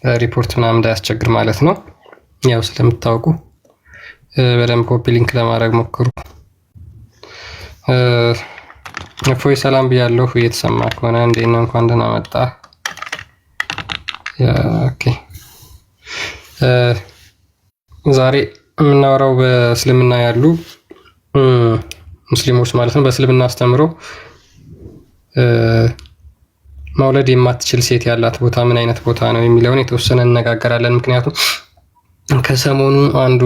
ሪፖርት ምናምን እንዳያስቸግር ማለት ነው። ያው ስለምታውቁ በደንብ ኮፒ ሊንክ ለማድረግ ሞክሩ። እፎይ ሰላም ብያለሁ። እየተሰማ ከሆነ እንዴት ነው? እንኳን ደህና መጣ። ኦኬ ዛሬ የምናወራው በእስልምና ያሉ ሙስሊሞች ማለት ነው በእስልምና አስተምሮ መውለድ የማትችል ሴት ያላት ቦታ ምን አይነት ቦታ ነው የሚለውን የተወሰነ እንነጋገራለን። ምክንያቱም ከሰሞኑ አንዱ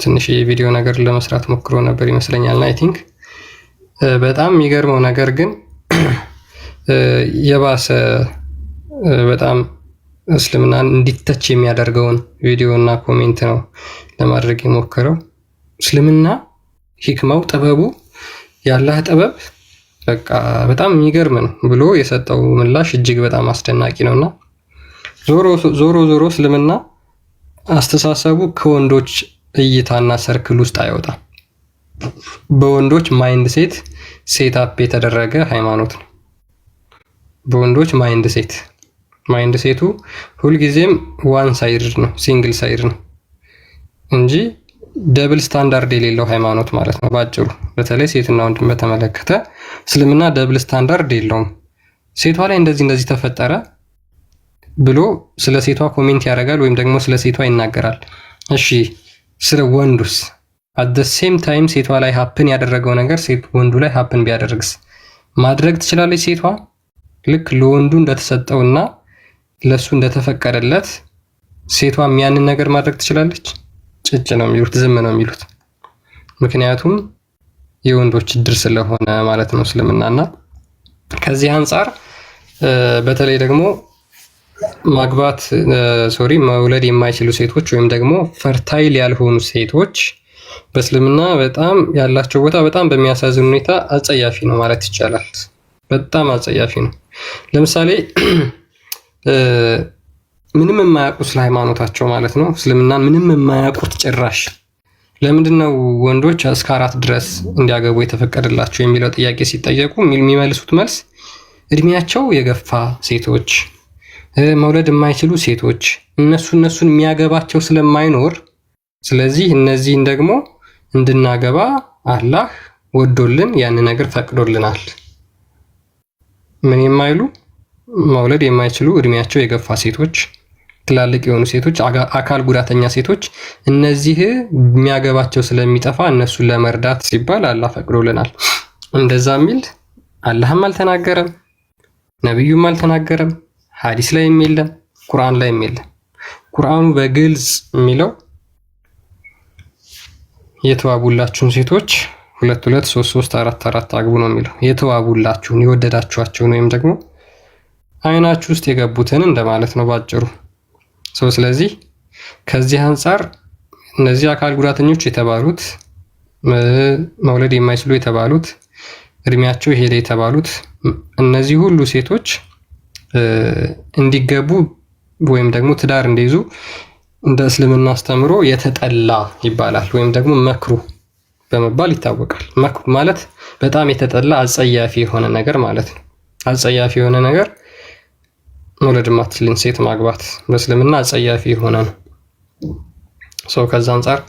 ትንሽ የቪዲዮ ነገር ለመስራት ሞክሮ ነበር ይመስለኛልና አይ ቲንክ በጣም የሚገርመው ነገር ግን የባሰ በጣም እስልምናን እንዲተች የሚያደርገውን ቪዲዮ እና ኮሜንት ነው ለማድረግ የሞከረው። እስልምና ሂክማው ጥበቡ ያላህ ጥበብ በቃ በጣም የሚገርም ነው ብሎ የሰጠው ምላሽ እጅግ በጣም አስደናቂ ነውና ዞሮ እስልምና አስተሳሰቡ ከወንዶች እይታና ሰርክል ውስጥ አይወጣም። በወንዶች ማይንድ ሴት አፕ የተደረገ ሃይማኖት ነው። በወንዶች ማይንድ ሴቱ ሁልጊዜም ዋን ሳይድ ነው፣ ሲንግል ሳይድ ነው እንጂ ደብል ስታንዳርድ የሌለው ሃይማኖት ማለት ነው ባጭሩ። በተለይ ሴትና ወንድን በተመለከተ እስልምና ደብል ስታንዳርድ የለውም። ሴቷ ላይ እንደዚህ ተፈጠረ ብሎ ስለ ሴቷ ኮሜንት ያደርጋል ወይም ደግሞ ስለ ሴቷ ይናገራል። እሺ ስለ ወንዱስ አት ዘ ሴም ታይም ሴቷ ላይ ሀፕን ያደረገው ነገር ወንዱ ላይ ሀፕን ቢያደርግስ ማድረግ ትችላለች ሴቷ? ልክ ለወንዱ እንደተሰጠውና ለሱ እንደተፈቀደለት ሴቷም ያንን ነገር ማድረግ ትችላለች? ጭጭ ነው የሚሉት፣ ዝም ነው የሚሉት። ምክንያቱም የወንዶች እድር ስለሆነ ማለት ነው እስልምናና። ከዚህ አንጻር በተለይ ደግሞ መውለድ የማይችሉ ሴቶች ወይም ደግሞ ፈርታይል ያልሆኑ ሴቶች በእስልምና በጣም ያላቸው ቦታ በጣም በሚያሳዝን ሁኔታ አጸያፊ ነው ማለት ይቻላል። በጣም አጸያፊ ነው። ለምሳሌ ምንም የማያውቁት ስለ ሃይማኖታቸው ማለት ነው እስልምናን ምንም የማያውቁት ጭራሽ ለምንድን ነው ወንዶች እስከ 4 ድረስ እንዲያገቡ የተፈቀደላቸው የሚለው ጥያቄ ሲጠየቁ የሚመልሱት መልስ እድሜያቸው የገፋ ሴቶች፣ መውለድ የማይችሉ ሴቶች እነሱን የሚያገባቸው ስለማይኖር ስለዚህ እነዚህን ደግሞ እንድናገባ አላህ ወዶልን ያን ነገር ፈቅዶልናል። ምን የማይሉ መውለድ የማይችሉ እድሜያቸው የገፋ ሴቶች፣ ትላልቅ የሆኑ ሴቶች፣ አካል ጉዳተኛ ሴቶች እነዚህ የሚያገባቸው ስለሚጠፋ እነሱን ለመርዳት ሲባል አላህ ፈቅዶልናል። እንደዛ የሚል አላህም አልተናገረም፣ ነብዩም አልተናገረም፣ ሐዲስ ላይም የለም፣ ቁርአን ላይም የለም። ቁርአኑ በግልጽ የሚለው የተዋቡላችሁን ሴቶች 2 2 3 3 4 4 አግቡ ነው የሚለው። የተዋቡላችሁን የወደዳችኋቸውን ወይም ደግሞ አይናችሁ ውስጥ የገቡትን እንደማለት ነው ባጭሩ። ስለዚህ ከዚህ አንጻር እነዚህ አካል ጉዳተኞች የተባሉት መውለድ የማይችሉ የተባሉት እድሜያቸው ሄደ የተባሉት እነዚህ ሁሉ ሴቶች እንዲገቡ ወይም ደግሞ ትዳር እንዲይዙ እንደ እስልምና አስተምሮ የተጠላ ይባላል ወይም ደግሞ መክሩ በመባል ይታወቃል። መክሩ ማለት በጣም የተጠላ አጸያፊ የሆነ ነገር ማለት ነው። አጸያፊ የሆነ ነገር መውለድ የማትችልን ሴት ማግባት በእስልምና አጸያፊ የሆነ ነው። ከዛ አንጻር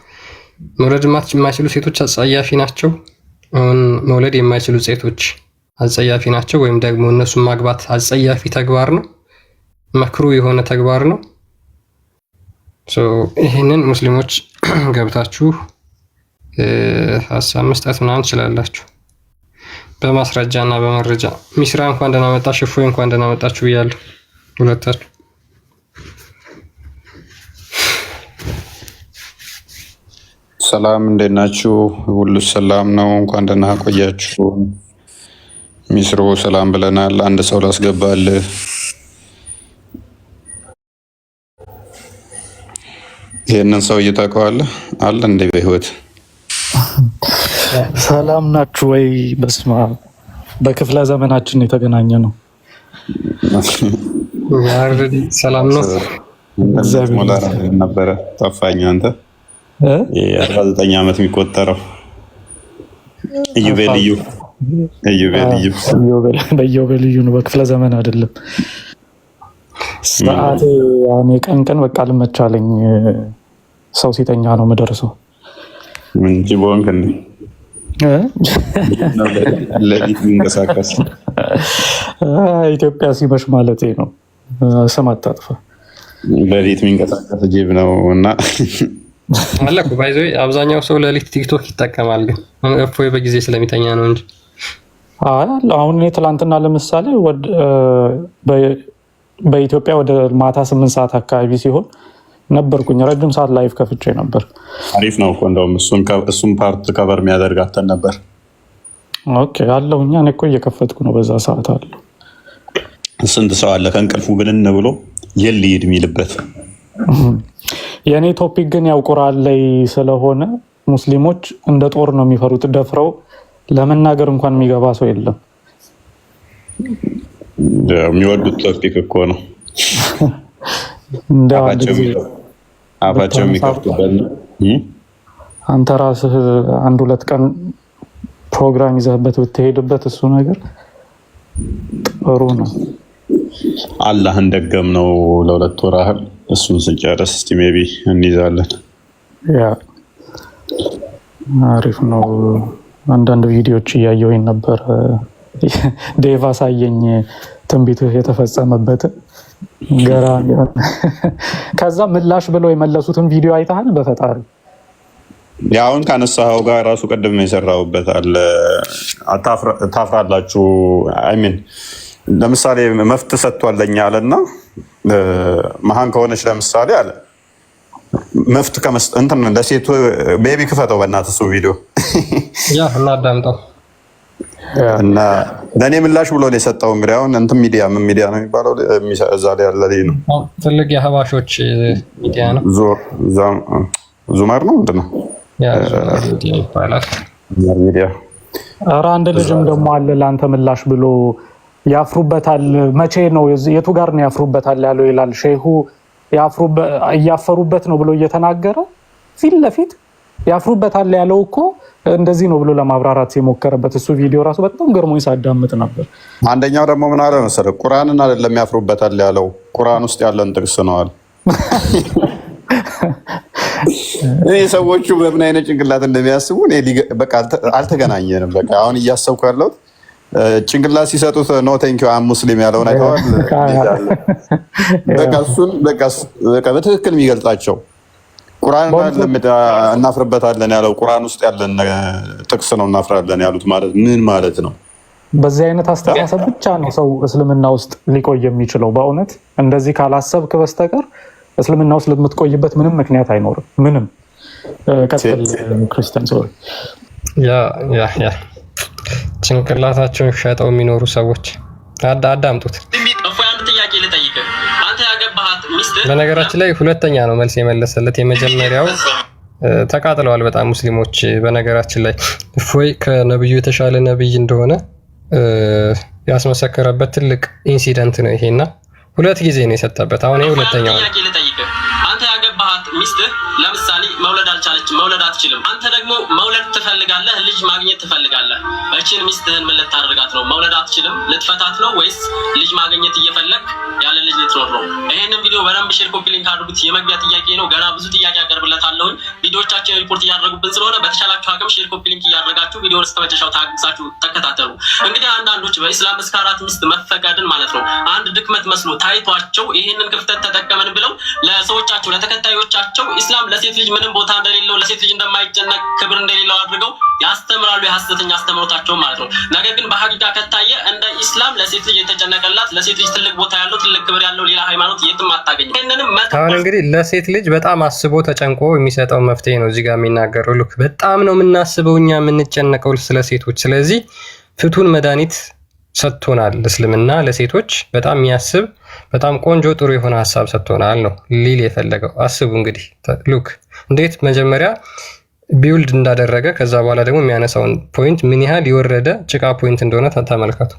መውለድ የማይችሉ ሴቶች አጸያፊ ናቸው። አሁን መውለድ የማይችሉ ሴቶች አጸያፊ ናቸው ወይም ደግሞ እነሱን ማግባት አጸያፊ ተግባር ነው፣ መክሩ የሆነ ተግባር ነው። ይህንን ሙስሊሞች ገብታችሁ ሀሳብ መስጠት ምናምን ትችላላችሁ በማስረጃ እና በመረጃ። ሚስራ እንኳን ደህና መጣሽ፣ እፎይ እንኳን ደህና መጣችሁ ብያለሁ ሁለታችሁ። ሰላም እንዴት ናችሁ? ሁሉ ሰላም ነው? እንኳን ደህና ቆያችሁ። ሚስሮ ሰላም ብለናል። አንድ ሰው ላስገባልህ። ይህንን ሰው እየታውቀዋለህ አለ እንደ በህይወት ሰላም ናችሁ ወይ? በስማ በክፍለ ዘመናችን የተገናኘ ነው። ሰላም ነው። ነበረ ጠፋኝ። አንተ 49 ዓመት የሚቆጠረው ኢዮቤልዩ በኢዮቤልዩ ነው፣ በክፍለ ዘመን አይደለም። ሰዓቴ ያኔ ቀን በቃ ልመቻለኝ። ሰው ሲተኛ ነው የምደርሰው እንጂ ቦንክ እንዴ ለሊት የሚንቀሳቀስ ኢትዮጵያ ሲመሽ ማለቴ ነው። ስም አታጥፋ። ለሊት የሚንቀሳቀስ ጅብ ነው እና አለኩ ባይዞ አብዛኛው ሰው ለሊት ቲክቶክ ይጠቀማል፣ ግን እፎይ በጊዜ ስለሚተኛ ነው እንጂ። አሁን እኔ ትላንትና ለምሳሌ በኢትዮጵያ ወደ ማታ 8 ሰዓት አካባቢ ሲሆን ነበርኩኝ። ረጅም ሰዓት ላይቭ ከፍቼ ነበር። አሪፍ ነው እኮ እንደውም እሱም ፓርት ከቨር የሚያደርጋተን ነበር። ኦኬ አለሁኛ። እኔ እኮ እየከፈትኩ ነው በዛ ሰዓት አለው። ስንት ሰው አለ ከእንቅልፉ ብንን ብሎ የልሂድ የሚልበት። የእኔ ቶፒክ ግን ያው ቁርአን ላይ ስለሆነ ሙስሊሞች እንደ ጦር ነው የሚፈሩት። ደፍረው ለመናገር እንኳን የሚገባ ሰው የለም። የሚወዱት ቶፒክ እኮ ነው። አፋቸው የሚከፍቱበት። አንተ ራስህ 1-2 ቀን ፕሮግራም ይዘህበት ብትሄድበት እሱ ነገር ጥሩ ነው። አላህን ደገም ነው ለ2 ወር ያህል። እሱን ስንጨርስ እስቲ ሜቢ እንይዛለን። ያ አሪፍ ነው። አንዳንድ ቪዲዮዎች እያየሁኝ ነበር። ዴቫ ሳየኝ ትንቢትህ የተፈጸመበት ገራሚ። ከዛ ምላሽ ብለው የመለሱትን ቪዲዮ አይተሃል? በፈጣሪ ያውን ካነሳኸው ጋር ራሱ ቀደም ነው የሰራሁበት አለ። ታፍራላችሁ አይሚን ለምሳሌ መፍት ሰጥቷል ለኛ አለና መሃን ከሆነች ለምሳሌ አለ መፍት እንትን ለሴቱ ቤቢ ክፈተው በእናትህ እሱ ቪዲዮ ያ እናዳምጠው እና ለእኔ ምላሽ ብሎ ነው የሰጠው። እንግዲህ አሁን እንትን ሚዲያ ምን ሚዲያ ነው የሚባለው እዛ ላይ ያለ ነው ትልቅ የሀባሾች ሚዲያ ነው። ዙመር ነው ምንድን ነው ይባላል ሚዲያ። ኧረ አንድ ልጅም ደግሞ አለ ለአንተ ምላሽ ብሎ ያፍሩበታል። መቼ ነው የቱ ጋር ነው ያፍሩበታል ያለው ይላል ሼሁ። እያፈሩበት ነው ብሎ እየተናገረ ፊት ለፊት ያፍሩበታል ያለው እኮ እንደዚህ ነው ብሎ ለማብራራት የሞከረበት እሱ ቪዲዮ ራሱ በጣም ገርሞኝ ሳዳምጥ ነበር። አንደኛው ደግሞ ምን አለ መሰለህ ቁርአንን አይደለም ያፍሩበታል ያለው ቁርአን ውስጥ ያለን ጥቅስ ነው አለ። እኔ ሰዎቹ በምን አይነት ጭንቅላት እንደሚያስቡ በቃ አልተገናኘንም። በቃ አሁን እያሰብኩ ያለሁት ጭንቅላት ሲሰጡት ኖ ቴንኪው አም ሙስሊም ያለውን አይተዋል። በቃ እሱን በቃ በትክክል የሚገልጻቸው ቁርአን እናፍርበታለን ያለው ቁርአን ውስጥ ያለን ጥቅስ ነው እናፍራለን ያሉት ማለት ምን ማለት ነው? በዚህ አይነት አስተሳሰብ ብቻ ነው ሰው እስልምና ውስጥ ሊቆይ የሚችለው። በእውነት እንደዚህ ካላሰብክ በስተቀር እስልምና ውስጥ ለምትቆይበት ምንም ምክንያት አይኖርም። ምንም ቀጥል ክርስቲያን ሰው ያ ጭንቅላታቸውን ሸጠው የሚኖሩ ሰዎች አዳምጡት። በነገራችን ላይ ሁለተኛ ነው መልስ የመለሰለት። የመጀመሪያው ተቃጥለዋል በጣም ሙስሊሞች። በነገራችን ላይ እፎይ ከነብዩ የተሻለ ነብይ እንደሆነ ያስመሰከረበት ትልቅ ኢንሲደንት ነው ይሄና 2 ጊዜ ነው የሰጠበት። አሁን ይሄ ሁለተኛው ነው። አንተ ያገባሃት ሚስትህ ለምሳሌ መውለድ አልቻለችም፣ መውለድ አትችልም። አንተ ደግሞ መውለድ ትፈልጋለህ፣ ልጅ ማግኘት ትፈልጋለህ። እቺን ሚስትህን ምን ልታደርጋት ነው? መውለድ አትችልም፣ ልትፈታት ነው ወይስ ልጅ ማግኘት እየፈለግ ያለ ልጅ ልትኖር ነው? ይሄንን ቪዲዮ በደንብ ሼር፣ ኮፒ ሊንክ አድርጉት። የመግቢያ ጥያቄ ነው። ገና ብዙ ጥያቄ አቀርብለታለሁ። ቪዲዮዎቻችን ሪፖርት እያደረጉብን ስለሆነ በተሻላችሁ አቅም ሼር፣ ኮፒ ሊንክ እያደረጋችሁ ቪዲዮውን እስከ መጨረሻው ታግሳችሁ ተከታተሉ። እንግዲህ አንዳንዶች በኢስላም እስከ 4 ሚስት መፈቀድን ማለት ነው አንድ ድክመት መስሎ ታይቷቸው ይሄንን ክፍተት ተጠቀመን ብለው ለሰዎቻቸው ለተከታዮቻቸው ኢስላም ለሴት ልጅ ምንም ቦታ እንደሌለው ለሴት ልጅ እንደማይጨነቅ ክብር እንደሌለው አድርገው ያስተምራሉ። የሐሰተኛ አስተምሮታቸው ማለት ነው። ነገር ግን በሐቂቃ ከታየ እንደ ኢስላም ለሴት ልጅ የተጨነቀላት ለሴት ልጅ ትልቅ ቦታ ያለው ትልቅ ክብር ያለው ሌላ ሃይማኖት የትም አታገኝም። አሁን እንግዲህ ለሴት ልጅ በጣም አስቦ ተጨንቆ የሚሰጠው መፍትሄ ነው እዚህ ጋር የሚናገረው። ልክ በጣም ነው የምናስበው እኛ የምንጨነቀው ስለ ሴቶች። ስለዚህ ፍቱን መድኃኒት ሰጥቶናል እስልምና ለሴቶች በጣም የሚያስብ በጣም ቆንጆ ጥሩ የሆነ ሀሳብ ሰጥቶናል ነው ሊል የፈለገው። አስቡ እንግዲህ ሉክ እንዴት መጀመሪያ ቢውልድ እንዳደረገ ከዛ በኋላ ደግሞ የሚያነሳውን ፖይንት ምን ያህል የወረደ ጭቃ ፖይንት እንደሆነ ተመልከቱ።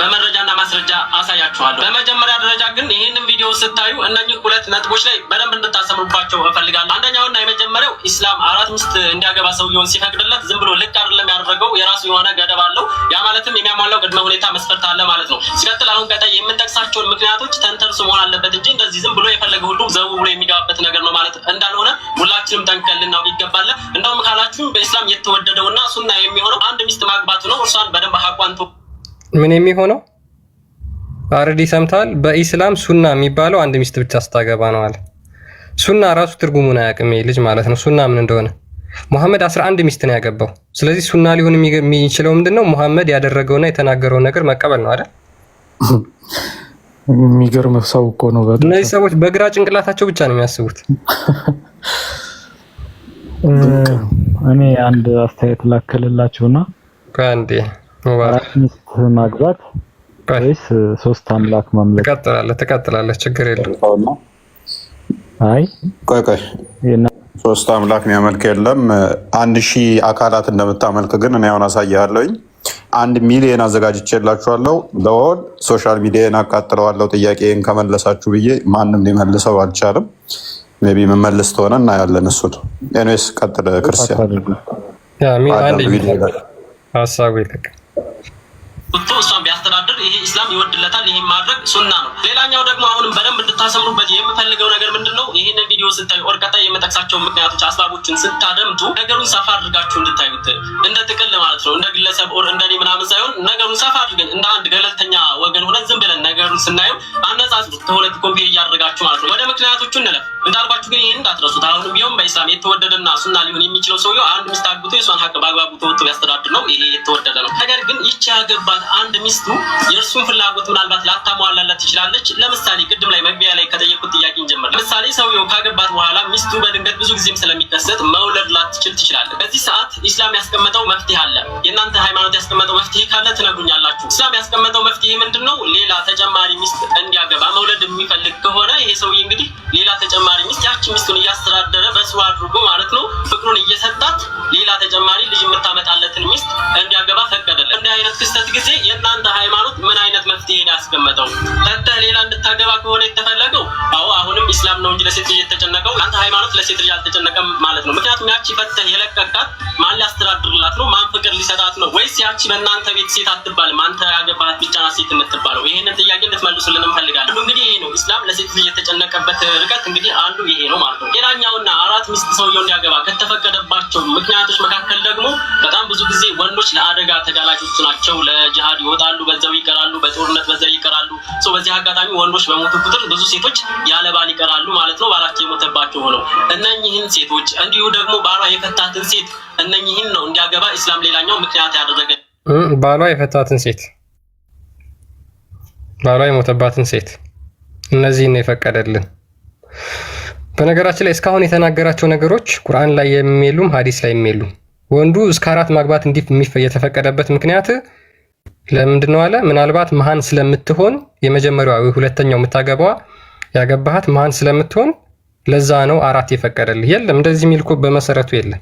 በመረጃና ማስረጃ አሳያችሁ። አደርጋችኋለሁ። በመጀመሪያ ደረጃ ግን ይህንን ቪዲዮ ስታዩ እነኚህ ሁለት ነጥቦች ላይ በደንብ እንድታሰምሩባቸው እፈልጋለሁ። አንደኛውና የመጀመሪያው ኢስላም 4 ሚስት እንዲያገባ ሰውየውን ሲፈቅድለት ዝም ብሎ ልቅ አይደለም ያደረገው፣ የራሱ የሆነ ገደብ አለው። ያ ማለትም የሚያሟላው ቅድመ ሁኔታ መስፈርት አለ ማለት ነው። ሲቀጥል አሁን ቀጣይ የምንጠቅሳቸውን ምክንያቶች ተንተርሶ መሆን አለበት እንጂ እንደዚህ ዝም ብሎ የፈለገ ሁሉ ዘው ብሎ የሚገባበት ነገር ነው ማለት እንዳልሆነ ሁላችንም ጠንቅቀን ልናውቅ ይገባል። እንደውም ካላችሁ በኢስላም የተወደደውና ሱና የሚሆነው አንድ ሚስት ማግባቱ ነው። እርሷን በደንብ አቋንቶ ምን የሚሆነው አረዲ ሰምታል። በኢስላም ሱና የሚባለው አንድ ሚስት ብቻ ስታገባ ነው አለ። ሱና ራሱ ትርጉሙን አያውቅም ልጅ ማለት ነው። ሱና ምን እንደሆነ ሙሐመድ 11 ሚስት ነው ያገባው። ስለዚህ ሱና ሊሆን የሚችለው ምንድነው? ሙሐመድ ያደረገውና የተናገረው ነገር መቀበል ነው አይደል? የሚገርም ሰው እኮ ነው። እነዚህ ሰዎች በግራ ጭንቅላታቸው ብቻ ነው የሚያስቡት። እኔ አንድ አስተያየት ላከልላችሁና አንዴ ሙባረክ ሚስት ማግባት ወይስ 3 አምላክ ማምለክ? ትቀጥላለህ፣ ችግር የለም። አይ ቆይ 3 አምላክ የሚያመልክ የለም። 1000 አካላት እንደምታመልክ ግን እኔ አሁን አሳያለሁኝ። 1 ሚሊዮን አዘጋጅቼላችኋለሁ። ለወል ሶሻል ሚዲያን አቃጥለዋለሁ። ጥያቄን ከመለሳችሁ ብዬ ማንም ሊመልሰው አልቻለም። ሜቢ መመለስ ተሆነ እናያለን። እሱን ኤኒዌይስ ቀጥል ክርስቲያን። ሀሳቡ ይልቅ እሷን ቢያስተዳድር ይሄ ኢስላም ይወድለታል። ይሄን ማድረግ ሱና ነው። ሌላኛው ደግሞ አሁንም በደንብ እንድታሰምሩበት የምፈልገው ነገር ምንድነው? ይሄንን ቪዲዮ ስታዩ ኦርቀጣ የምጠቅሳቸው ምክንያቶች አስባቦችን ስታደምጡ ነገሩን ሰፋ አድርጋችሁ እንድታዩት እንደ ጥቅል ማለት ነው። እንደ ግለሰብ ኦር እንደኔ ምናምን ሳይሆን ነገሩን ሰፋ አድርገን እንደ አንድ ገለልተኛ ወገን ሆነን ዝም ብለን ነገሩን ስናየው አነጻጽሩት፣ ከሁለት ኮምፔር እያደረጋችሁ ማለት ነው። ወደ ምክንያቶቹ እንለፍ። እንዳልኳችሁ ግን ይሄን እንዳትረሱት። አሁንም ቢሆን በኢስላም የተወደደና ሱና ሊሆን የሚችለው ሰውየው አንድ ሚስት አግብቶ የሷን ሀቅ በአግባቡ ተወጥቶ ያስተዳድር ነው። ይሄ የተወደደ ነው። ነገር ግን ይቺ ያገባት አንድ ሚስቱ የእርሱን ፍላጎት ምናልባት ላታሟላለት ትችላለች። ለምሳሌ ቅድም ላይ መግቢያ ላይ ከጠየቁት ጥያቄ እንጀምር። ለምሳሌ ሰውየው ካገባት በኋላ ሚስቱ በድንገት ብዙ ጊዜም ስለሚከሰት መውለድ ላትችል ትችላለች። በዚህ ሰዓት ኢስላም ያስቀመጠው መፍትሄ አለ። የእናንተ ሃይማኖት ያስቀመጠው መፍትሄ ካለ ትነግሩኛላችሁ። ኢስላም ያስቀመጠው መፍትሄ ምንድነው? ሌላ ተጨማሪ ሚስት እንዲያገባ መውለድ የሚፈልግ ከሆነ ይሄ ሰውዬ እንግዲህ ሌላ ተጨማሪ ሚስት ያቺ ሚስቱን እያስተዳደረ በስዋ አድርጎ ማለት ነው ፍቅሩን እየሰጣት ሌላ ተጨማሪ ልጅ የምታመጣለትን ሚስት እንዲያገባ ፈቀደለት። እንዲህ አይነት ክስተት ጊዜ የእናንተ ሃይማኖት ምን አይነት መፍትሄ ነው ያስቀመጠው? ፈተህ ሌላ እንድታገባ ከሆነ የተፈለገው አዎ አሁንም ኢስላም ነው እንጂ ለሴት ልጅ የተጨነቀው አንተ ሃይማኖት ለሴት ልጅ አልተጨነቀም ማለት ነው። ምክንያቱም ያቺ ፈተህ የለቀቃት ማን ሊያስተዳድርላት ነው? ማን ፍቅር ሊሰጣት ነው? ወይስ ያቺ በእናንተ ቤት ሴት አትባልም? አንተ ያገባሃት ብቻ ናት ሴት የምትባለው? ይሄንን ጥያቄ እንድትመልሱልን እንፈልጋለን። እንግዲህ ይሄ ነው ኢስላም ለሴት ልጅ የተጨነቀበት ርቀት እንግዲህ አንዱ ይሄ ነው ማለት ነው። ሌላኛውና 4 ሚስት ሰውየው እንዲያገባ ከተፈቀደባቸው ምክንያቶች መካከል ደግሞ በጣም ብዙ ጊዜ ወንዶች ለአደጋ ተጋላጮች ናቸው። ለጂሃድ ይወጣሉ፣ በዛው ይቀራሉ፣ በጦርነት በዛው ይቀራሉ። በዚህ አጋጣሚ ወንዶች በሞቱ ቁጥር ብዙ ሴቶች ያለ ባል ይቀራሉ ማለት ነው። ባላቸው የሞተባቸው ሆነው እነኚህን ሴቶች እንዲሁ ደግሞ ባሏ የፈታትን ሴት እነኚህን ነው እንዲያገባ ኢስላም ሌላኛው ምክንያት ያደረገ። ባሏ የፈታትን ሴት፣ ባሏ የሞተባትን ሴት እነዚህን ነው የፈቀደልን። በነገራችን ላይ እስካሁን የተናገራቸው ነገሮች ቁርአን ላይ የሚሉም ሐዲስ ላይ የሚሉም ወንዱ እስከ 4 ማግባት የተፈቀደበት ምክንያት ለምንድን ነው አለ? ምናልባት መሃን ስለምትሆን የመጀመሪያው ወይ ሁለተኛው የምታገባዋ ያገባሃት መሃን ስለምትሆን ለዛ ነው 4 የፈቀደልህ። የለም እንደዚህ የሚል እኮ በመሰረቱ የለም።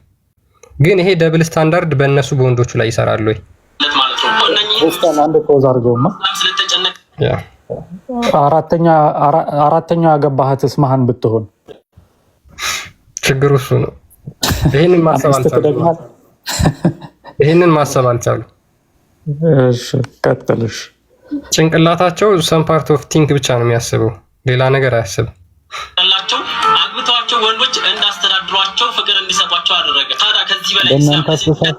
ግን ይሄ ደብል ስታንዳርድ በእነሱ በወንዶቹ ላይ ይሰራል ወይ ማለት ነው። እነኚህ አንድ ፖዝ አድርገውማ ስለተጨነቀ አራተኛው ያገባሃትስ መሃን ብትሆን ችግሩ እሱ ነው። ይሄንን ማሰብ አልቻሉ። እሺ ቀጥልሽ። ጭንቅላታቸው ሰም ፓርት ኦፍ ቲንክ ብቻ ነው የሚያስበው፣ ሌላ ነገር አያስብም። ያላቸው አግብተዋቸው ወንዶች እንዳስተዳድሯቸው ፍቅር እንዲሰጧቸው አደረገ። ታዲያ ከዚህ በላይ በእናንተ አስተሳሰብ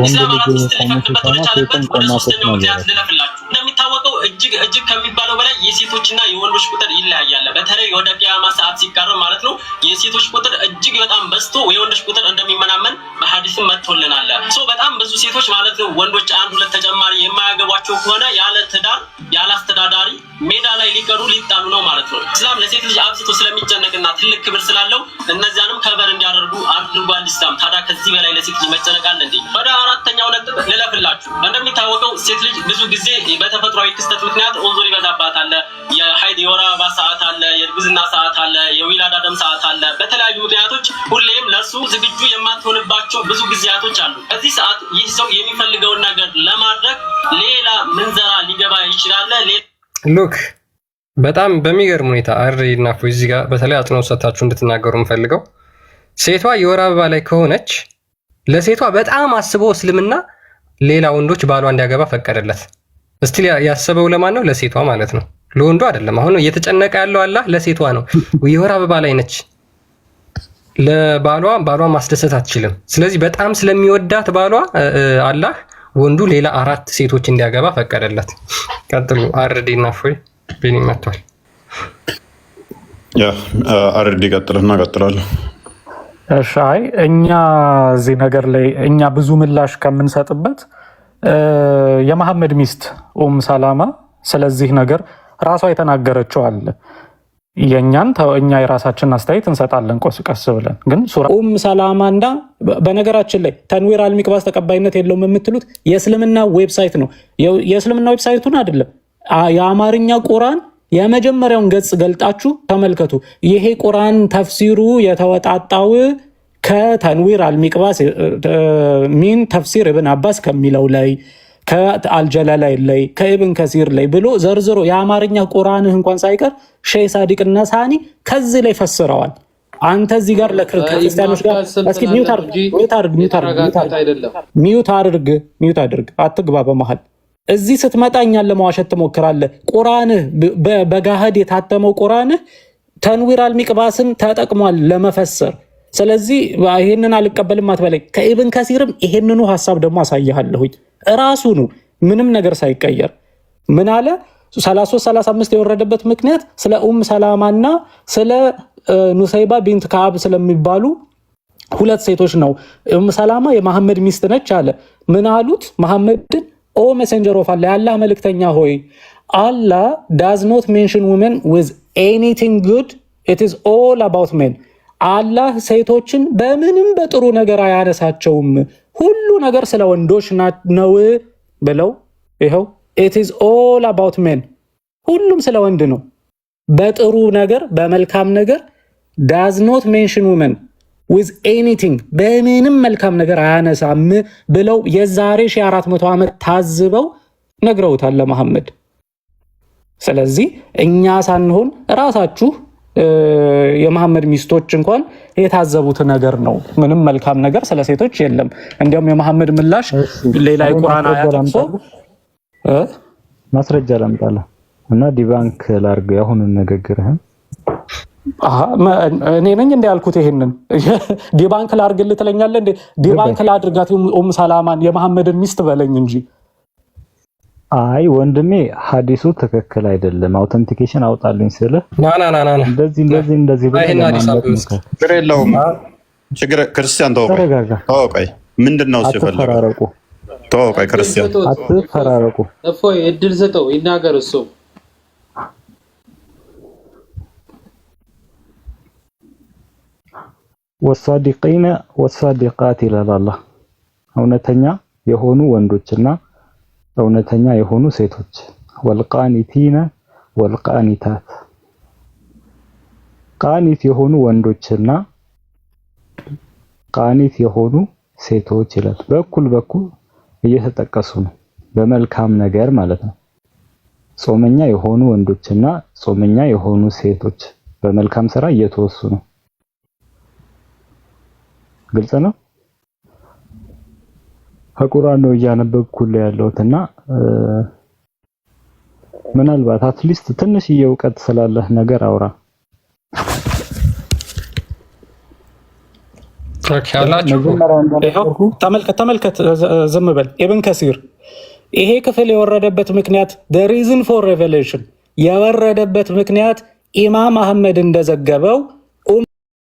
ኢስላም 4 ሚስት ሊፈቅድበት በቻለበት ወደ 3ኛው ምክንያት ልለፍላችሁ። እንደሚታወቀው እጅግ ከሚባለው በላይ የሴቶችና የወንዶች ቁጥር ይለያያል። በተለይ ወደ ቂያማ ሰዓት ሲቃረብ ማለት ነው የሴቶች ቁጥር እጅግ በጣም በዝቶ የወንዶች ቁጥር እንደሚመናመን በሐዲስም መጥቶልናል። በጣም ብዙ ሴቶች ማለት ነው ወንዶች 1-2 ተጨማሪ የማያገቧቸው ከሆነ ያለ ትዳር ያለ አስተዳዳሪ ሜዳ ላይ ሊጣሉ ነው ማለት ነው። ኢስላም ለሴት ልጅ አብዝቶ ስለሚጨነቅና ትልቅ ክብር ስላለው እነዚያንም ከበር እንዲያደርጉ አድርጓል ኢስላም። ታዲያ ከዚህ በላይ ለሴት ልጅ መጨነቅ አለ እንዴ? ወደ 4ኛው ነጥብ ልለፍላችሁ። እንደሚታወቀው ሴት ልጅ ብዙ ጊዜ በተፈጥሯዊ ክስተት ምክንያት ዑዙር ይበዛባታል። የሀይድ የወር አበባ ሰዓት አለ፣ የእርግዝና ሰዓት አለ፣ የዊላዳ ደም ሰዓት አለ። በተለያዩ ምክንያቶች ሁሌም ለሱ ዝግጁ የማትሆንባቸው ብዙ ጊዜያቶች አሉ። በዚህ ሰዓት ይህ ሰው የሚፈልገውን ነገር ለማድረግ ሌላ ምንዘራ ሊገባ ይችላል። ሉክ በጣም በሚገርም ሁኔታ አሬና እዚህ ጋር በተለይ አጽንኦት ሰጥታችሁ እንድትናገሩ የምፈልገው ሴቷ የወር አበባ ላይ ከሆነች ለሴቷ በጣም አስቦ እስልምና ሌላ ወንዶች ባሏ እንዲያገባ ፈቀደለት። እስቲ ያሰበው ለማን ነው? ለሴቷ ማለት ነው፣ ለወንዱ አይደለም። አሁን እየተጨነቀ ያለው አላህ ለሴቷ ነው። የወር አበባ ላይ ነች፣ ባሏ ማስደሰት አትችልም። ስለዚህ በጣም ስለሚወዳት ባሏ አላህ ወንዱ ሌላ 4 ሴቶች እንዲያገባ ፈቀደለት። ቀጥሉ። አርዲና ፎይ ቢኒ መጥቷል። አርዲ ቀጥልና ቀጥላለሁ። እሺ፣ አይ እኛ እዚህ ነገር ላይ እኛ ብዙ ምላሽ ከምንሰጥበት የመሐመድ ሚስት ሰላማ ስለዚህ ነገር ራሷ የተናገረችው አለ። እኛ የራሳችንን አስተያየት እንሰጣለን ቀስ ብለን። ግን ሰላማና በነገራችን ላይ ተንዊር አልሚቅባስ ተቀባይነት የለውም የምትሉት የእስልምና ዌብሳይት ነው። የእስልምና ዌብሳይቱን አይደለም፣ የአማርኛ ቁርአን የመጀመሪያውን ገጽ ገልጣችሁ ተመልከቱ። ይሄ ቁርአን ተፍሲሩ የተወጣጣው ከተንዊር አልሚቅባስ ሚን ተፍሲር ኢብን አባስ ከሚለው ላይ ከአልጀላላይ ላይ ከኢብን ከሲር ላይ ብሎ ዘርዝሮ የአማርኛ ቁርአንህ እንኳን ሳይቀር ሼህ ሳዲቅና ሳኒ ከዚህ ላይ ፈስረዋል። አንተ እዚህ ጋር ለክርስቲያኖች ጋር እስኪ ሚውት አድርግ፣ አትግባ በመሃል። እዚህ ስትመጣ እኛን ለመዋሸት ትሞክራለህ። ቁርአንህ በጋህድ የታተመው ቁርአንህ ተንዊር አልሚቅባስን ተጠቅሟል ለመፈሰር። ስለዚህ ይሄንን አልቀበልም አትበለኝ። ከኢብን ከሲርም ይሄንኑ ሐሳብ ደግሞ አሳይሃለሁኝ ራሱኑ ምንም ነገር ሳይቀየር ምን አለ? 33-35 የወረደበት ምክንያት ስለ ሰላማና ስለ ኑሰይባ ቢንት ከአብ ስለሚባሉ 2 ሴቶች ነው። ሰላማ የመሐመድ ሚስት ነች አለ። ምን አሉት? መሐመድን ኦ ሜሴንጀር ኦፍ አላህ የአላህ መልእክተኛ ሆይ አላህ ዳዝ ኖት ሜንሽን ውመን ዊዝ ኤኒቲንግ ጉድ ኢት ኢዝ ኦል አባውት ሜን። አላህ ሴቶችን በምንም በጥሩ ነገር አያነሳቸውም፣ ሁሉ ነገር ስለ ወንዶች ነው ብለው ይኸው ኢት ኢዝ ኦል አባውት ሜን፣ ሁሉም ስለ ወንድ ነው። በጥሩ ነገር በመልካም ነገር ዳዝ ኖት ሜንሽን ውመን ዊዝ ኤኒቲንግ በምንም መልካም ነገር አያነሳም ብለው የዛሬ 1400 ዓመት ታዝበው ነግረውታል ለመሐመድ። ስለዚህ እኛ ሳንሆን ራሳችሁ የመሐመድ ሚስቶች እንኳን የታዘቡት ነገር ነው። ምንም መልካም ነገር ስለ ሴቶች የለም። እንዲያውም የመሐመድ ምላሽ ሌላ የቁርአን አያት ማስረጃ ላምጣልህ እና ዲባንክ ላርግ ያሁን ንግግርህን። እኔ ነኝ እንደ ያልኩት ይሄንን ዲባንክ ላርግልህ ትለኛለህ እንዴ? ዲባንክ ላድርጋት ሰላማን የመሐመድን ሚስት በለኝ እንጂ። አይ ወንድሜ ሐዲሱ ትክክል አይደለም፣ አውተንቲኬሽን አውጣልኝ ስልህ እንደዚህ ችግር የለውም። ክርስቲያን ተወቀይ ምንድነው ሲፈልግ ተወቀይ ክርስቲያን አትፈራረቁ። እፎይ እድል ሰጠው ይናገር እሱ። ወሳዲቂነ ወሳዲቃት ይላል አላህ። እውነተኛ የሆኑ ወንዶችና እውነተኛ የሆኑ ሴቶች። ወልቃኒቲነ ወልቃኒታት፣ ቃኒት የሆኑ ወንዶችና ቃኒት የሆኑ ሴቶች ይላል። በኩል እየተጠቀሱ ነው፣ በመልካም ነገር ማለት ነው። ጾመኛ የሆኑ ወንዶችና ጾመኛ የሆኑ ሴቶች በመልካም ስራ እየተወሱ ነው። ግልጽ ነው። ከቁርአን ነው እያነበብኩልህ ያለሁትና ምናልባት አትሊስት ትንሽዬ እውቀት ስላለህ ነገር አውራ። ተመልከት፣ ዝም በል። ኢብን ከሲር ይሄ ክፍል የወረደበት ምክንያት the reason for revelation የወረደበት ምክንያት ኢማም አህመድ እንደዘገበው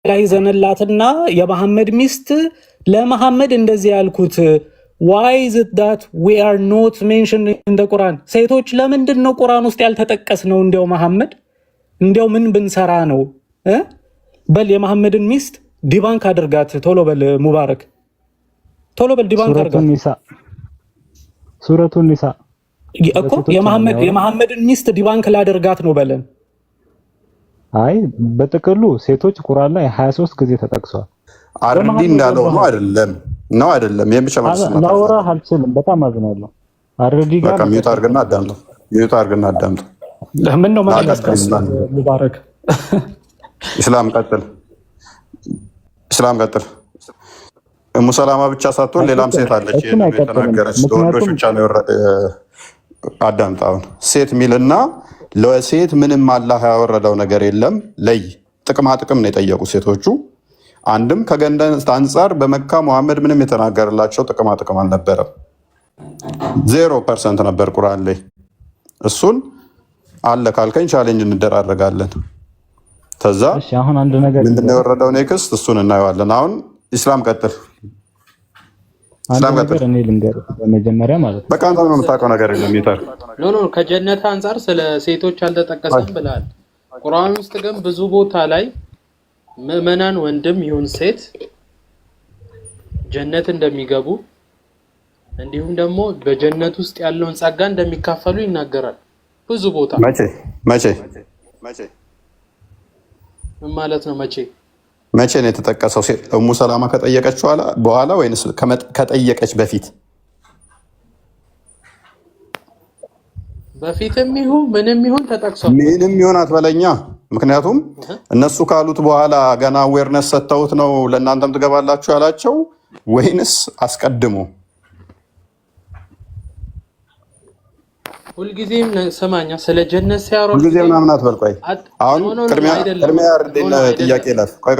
ላይ ዘነላትና የመሐመድ ሚስት ለመሐመድ እንደዚህ ያልኩት why is it that we are not mentioned in the Quran? ሴቶች ለምንድን ነው ቁርአን ውስጥ ያልተጠቀስ ነው? እንዲያው መሐመድ እንዲያው ምን ብንሰራ ነው? በል የመሐመድን ሚስት ዲባንክ አድርጋት። ቶሎ በል ሙባረክ፣ ቶሎ በል ዲባንክ አድርጋት። ሱረቱን ኒሳ እኮ የመሐመድን ሚስት ዲባንክ ላደርጋት ነው በለን። አይ በጥቅሉ ሴቶች ቁርአን ላይ 23 ጊዜ ተጠቅሷል። አርዲ እንዳለው ነው አይደለም የምቻ ማለት ነው። ላውራ አልችልም፣ በጣም አዝናለሁ። አርዲ ጋር በቃ ሚውት አድርግና አዳምጥ። ምን ነው ሙባረክ ኢስላም ቀጥል እሙ ሰላማ ብቻ ሳትሆን ሌላም ሴት አለች የተናገረች ለወንዶች ብቻ ነው አዳምጣውን ሴት ሚልና ለሴት ምንም አላህ ያወረደው ነገር የለም ለይ ጥቅማ ጥቅም ነው የጠየቁ ሴቶቹ አንድም ከገነት አንጻር በመካ መሐመድ ምንም የተናገረላቸው ጥቅማ ጥቅም አልነበረም 0% ነበር ቁርአን ላይ እሱን አለ ካልከኝ ቻሌንጅ እንደራረጋለን ተዛ አሁን አንድ ነገር ምንድነው የወረደው ኔክስት እሱን እናየዋለን አሁን ኢስላም ቀጥል እኔ ልንገርህ በመጀመሪያ ማለት በቃ አንተ ነው የምታውቀው ነገር የለም ይተር ኖ ከጀነት አንፃር ስለ ሴቶች አልተጠቀሰም ብለሃል ቁርአን ውስጥ ግን ብዙ ቦታ ላይ ምዕመናን ወንድም ይሁን ሴት ጀነት እንደሚገቡ እንዲሁም ደግሞ በጀነት ውስጥ ያለውን ጸጋ እንደሚካፈሉ ይናገራል ብዙ ቦታ መቼ ማለት ነው መቼ ነው የተጠቀሰው እሙ ሰላማ ከጠየቀች በኋላ ወይንስ ከጠየቀች በፊትም ይሁን ምንም ይሁን ተጠቅሷል ምንም ይሁን አትበለኛ ምክንያቱም እነሱ ካሉት በኋላ ገና አዌርነስ ሰጥተውት ነው ለእናንተም ትገባላችሁ ያላቸው ወይንስ አስቀድሞ ሁልጊዜም ሰማኛ ስለ ጀነት ሲያወራ ሁልጊዜም ምናምን አትበል ቆይ አሁን ቅድሚያ ያርደን ጥያቄ ላፍ ቆይ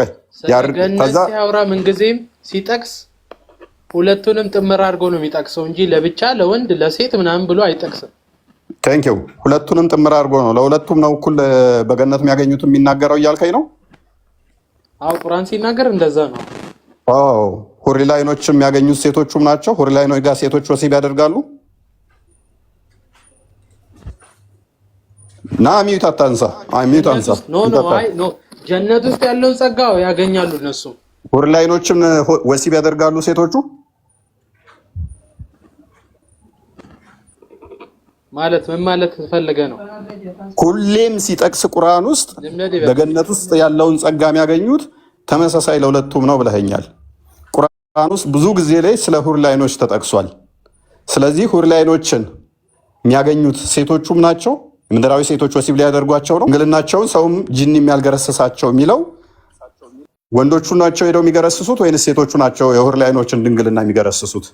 ከዛ ሲያወራ ምንጊዜም ሲጠቅስ ሁለቱንም ጥምር አድርጎ ነው የሚጠቅሰው እንጂ ለብቻ ለወንድ ለሴት ምናምን ብሎ አይጠቅስም ቴንኪው ሁለቱንም ጥምር አድርጎ ነው ለሁለቱም ነው እኩል በገነት የሚያገኙት የሚናገረው እያልከኝ ነው አው ቁርአን ሲናገር እንደዛ ነው ሁሪላይኖችም የሚያገኙት ሴቶቹም ናቸው ሁሪላይኖች ጋር ሴቶች ወሲብ ያደርጋሉ ሚዩት አታንሳ ኖ ጀነት ውስጥ ያለውን ጸጋው ያገኛሉ እነሱ ሁሪላይኖችም ወሲብ ያደርጋሉ ሴቶቹ ማለት ምን ማለት ተፈልገ ነው ሁሌም ሲጠቅስ ቁርአን ውስጥ በገነት ውስጥ ያለውን ጸጋ የሚያገኙት ተመሳሳይ ለሁለቱም ነው ብለኸኛል ቁርአን ውስጥ ብዙ ጊዜ ላይ ስለ ሁሪላይኖች ተጠቅሷል ስለዚህ ሁሪላይኖችን የሚያገኙት ሴቶቹም ናቸው ምድራዊ ሴቶች ወሲብ ሊያደርጓቸው ነው እንግልናቸውን ሰውም ጂኒ የሚያልገረስሳቸው የሚለው ወንዶቹ ናቸው ሄደው የሚገረስሱት ወይንስ ሴቶቹ ናቸው የሁሪላይኖችን ድንግልና የሚገረስሱት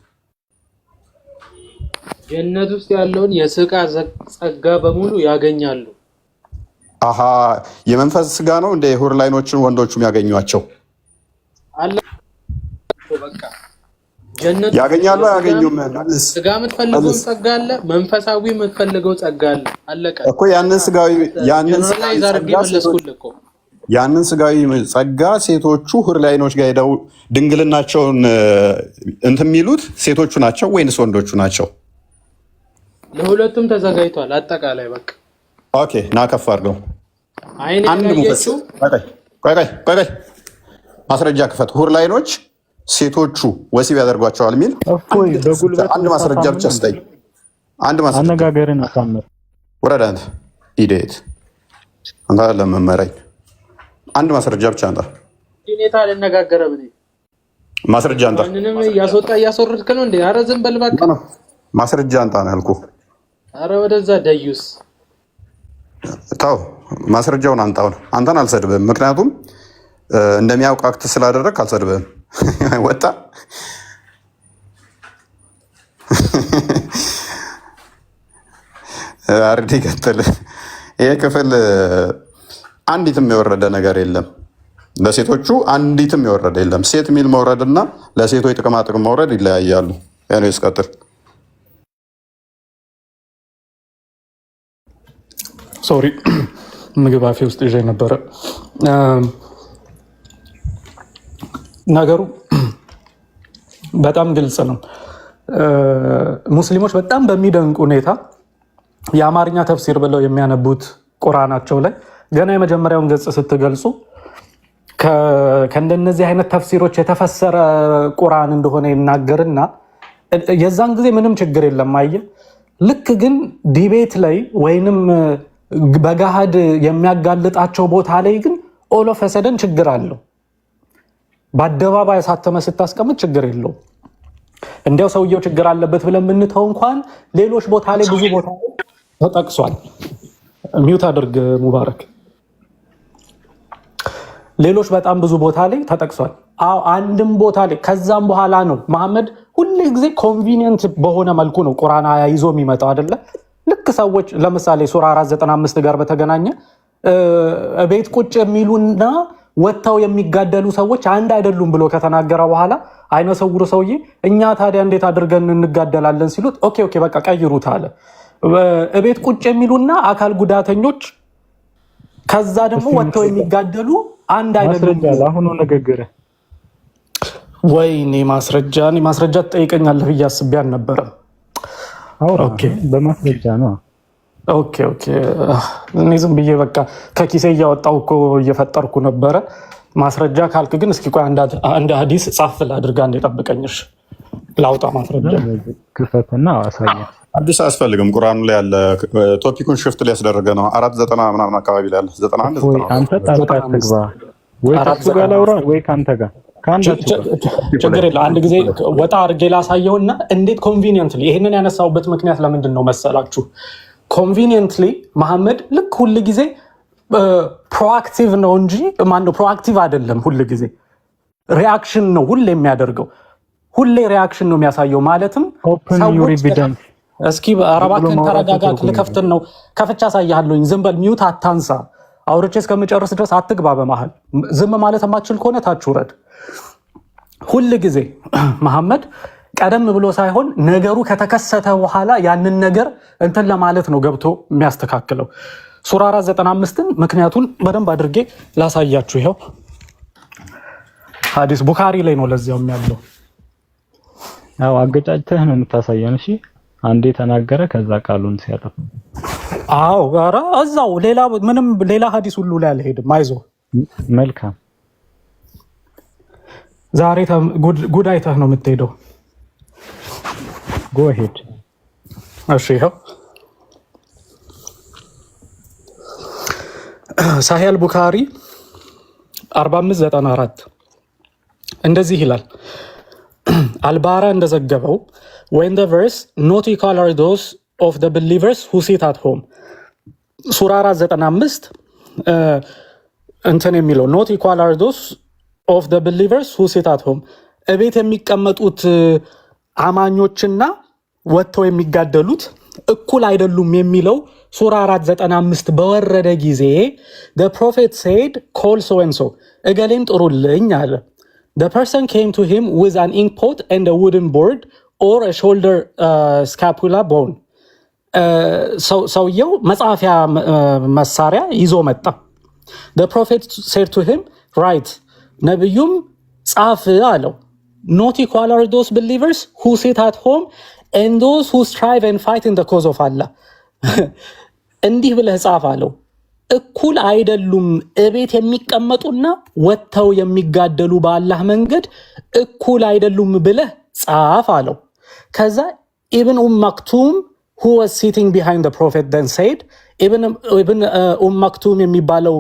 ጀነት ውስጥ ያለውን የስጋ ጸጋ በሙሉ ያገኛሉ አሃ የመንፈስ ስጋ ነው እንደ ሁሪላይኖችን ወንዶቹ የሚያገኙቸው አለ በቃ ጀነት ያገኛሉ ያገኙም ስጋ የምትፈልገው ጸጋ አለ መንፈሳዊ የምትፈልገው ጸጋ አለ አለቀ እኮ ያንን ስጋዊ ጸጋ ሴቶቹ ሁሪላይኖች ጋር ሄደው ድንግልናቸውን እንትን የሚሉት ሴቶቹ ናቸው ወይንስ ወንዶቹ ናቸው ለሁለቱም ተዘጋጅቷል አጠቃላይ በቃ ኦኬ ናከፍ አድርገው አንድ ሙፈስ ቆይ ማስረጃ ክፈት ሁሪላይኖች ሴቶቹ ወሲብ ያደርጓቸዋል የሚል አንድ ማስረጃ ብቻ ስጠኝ አንድ ማስረጃ አነጋገርን አሳምር ወረዳ አንተ ኢዴት አንተ ለመመረኝ አንድ ማስረጃ ብቻ አንተ ዲኔታ ለነጋገረም ነኝ ማስረጃ አንተ ምንም ያስወረድክ ነው እንዴ ኧረ ዝም በል እባክህ ማስረጃ አንተ ነው ያልኩህ ኧረ ወደዛ ደዩስ ታው ማስረጃውን አንተን አልሰድብህም ምክንያቱም እንደሚያውቅ አክት ስላደረግክ አልሰድብህም ወጣ አርዲ ቀጥል ይሄ ክፍል አንዲትም የወረደ ነገር የለም ለሴቶቹ አንዲትም የወረደ የለም ሴት ሚል መውረድና ለሴቶች ጥቅማ ጥቅም መውረድ ይለያያሉ ያኔ እስቀጥል ሶሪ ምግብ አፌ ውስጥ ይዤ ነበረ ነገሩ በጣም ግልጽ ነው ሙስሊሞች በጣም በሚደንቅ ሁኔታ የአማርኛ ተፍሲር ብለው የሚያነቡት ቁርአናቸው ላይ ገና የመጀመሪያውን ገጽ ስትገልጹ ከእንደነዚህ አይነት ተፍሲሮች የተፈሰረ ቁርአን እንደሆነ ይናገርና የዛን ጊዜ ምንም ችግር የለም አየህ ልክ ግን ዲቤት ላይ ወይንም በገሃድ የሚያጋልጣቸው ቦታ ላይ ግን ኦል ኦፍ ሰደን ችግር አለው በአደባባይ ሳተመ ስታስቀምጥ ችግር የለው እንዲያው ሰውየው ችግር አለበት ብለን ምንተው እንኳን ሌሎች ቦታ ላይ ብዙ ቦታ ተጠቅሷል ሚውት አድርግ ሙባረክ። ሌሎች በጣም ብዙ ቦታ ላይ ተጠቅሷል። አዎ አንድም ቦታ ላይ ከዛም በኋላ ነው መሐመድ ሁሌ ጊዜ ኮንቪኒየንት በሆነ መልኩ ነው ቁርአን አያ ይዞ የሚመጣው አይደለ? ልክ ሰዎች ለምሳሌ ሱራ 495 ጋር በተገናኘ ቤት ቁጭ የሚሉና ወጥተው የሚጋደሉ ሰዎች አንድ አይደሉም ብሎ ከተናገረ በኋላ አይነ ስውሩ ሰውዬ እኛ ታዲያ እንዴት አድርገን እንጋደላለን ሲሉት ኦኬ በቃ ቀይሩት አለ። ቤት ቁጭ የሚሉና አካል ጉዳተኞች ከዛ ደግሞ ወጥተው የሚጋደሉ አንድ አይደሉም። አሁኑ ንግግር ወይኔ ማስረጃ ትጠይቀኛለህ ብዬ አስቤ አልነበረም። ኦኬ በማስረጃ ነው። ኦኬ እኔ ዝም ብዬ በቃ ከኪሴ እያወጣሁ እኮ እየፈጠርኩ ነበረ። ማስረጃ ካልክ ግን እስኪ ቆይ አንድ ሐዲስ ጻፍ ላድርግ። አንዴ ጠብቀኝሽ ላውጣ ማስረጃ። ክፈትና አሳየ። አዲስ አያስፈልግም። ቁርአኑ ላይ ያለ ቶፒኩን ሽፍት ላይ ያስደረገ ነው። 490 ምናምን አካባቢ ላይ ያለ 91 አንተ ጣልቃ ትግባ ወይ ከሱ ጋር ላውራ ወይ ካንተ ጋር ችግር የለ። አንድ ጊዜ ወጣ አድርጌ ላሳየውና እንዴት ኮንቪኒየንትሊ ይሄንን ያነሳውበት ምክንያት ለምንድን ነው መሰላችሁ? ኮንቪኒየንትሊ መሐመድ ልክ ሁል ጊዜ ፕሮአክቲቭ ነው እንጂ ማነው ፕሮአክቲቭ አይደለም። ሁል ጊዜ ሪአክሽን ነው ሁሌ የሚያደርገው። ሁሌ ሪአክሽን ነው የሚያሳየው። ማለትም እስኪ አረባክን ተረጋጋ፣ ልከፍትን ነው ከፍቻ አሳያለሁኝ። ዝም በል ሚውት አታንሳ። አውርቼ እስከምጨርስ ድረስ አትግባ። በመሃል ዝም ማለት የማትችል ከሆነ ታች ውረድ። ሁል ጊዜ መሐመድ ቀደም ብሎ ሳይሆን ነገሩ ከተከሰተ በኋላ ያንን ነገር እንትን ለማለት ነው ገብቶ የሚያስተካክለው። ሱራ 495ን ምክንያቱን በደንብ አድርጌ ላሳያችሁ። ይኸው ሐዲስ ቡኻሪ ላይ ነው ለዚያውም ያለው። አዎ አገጫጭተህ ነው የምታሳየን። እሺ አንዴ ተናገረ ከዛ ቃሉን ሲያጠፍ አዎ ጋራ እዛው ሌላ ሐዲስ ሁሉ ላይ አልሄድም። አይዞህ መልካም። ዛሬ ጉድ አይተህ ነው የምትሄደው። ጎ ሄድ። እሺ ይኸው ሳሂህ አል-ቡኻሪ 4594 እንደዚህ ይላል። አልባራ እንደዘገበው when the verse not equal are those of the believers who sit at home ሱራ 495 እንትን የሚለው not equal are those of the believers who sit at home እቤት የሚቀመጡት አማኞችና ወጥተው የሚጋደሉት እኩል አይደሉም የሚለው ሱራ 495 በወረደ ጊዜ the prophet said call so and so እገሌን ጥሩልኝ አለ። the person came to him with an ink pot and a wooden board or a shoulder scapula bone ሰውየው መጻፊያ መሳሪያ ይዞ መጣ። the prophet said to him write ነብዩም ጻፍ አለው። not equal are those believers who sit at home and those who strive and fight in the cause of Allah እንዲህ ብለህ ጻፍ አለው። እኩል አይደሉም እቤት የሚቀመጡና ወጥተው የሚጋደሉ በአላህ መንገድ እኩል አይደሉም ብለህ ጻፍ አለው። ከዛ ኢብን መክቱም who was sitting behind the prophet then said ኢብን መክቱም የሚባለው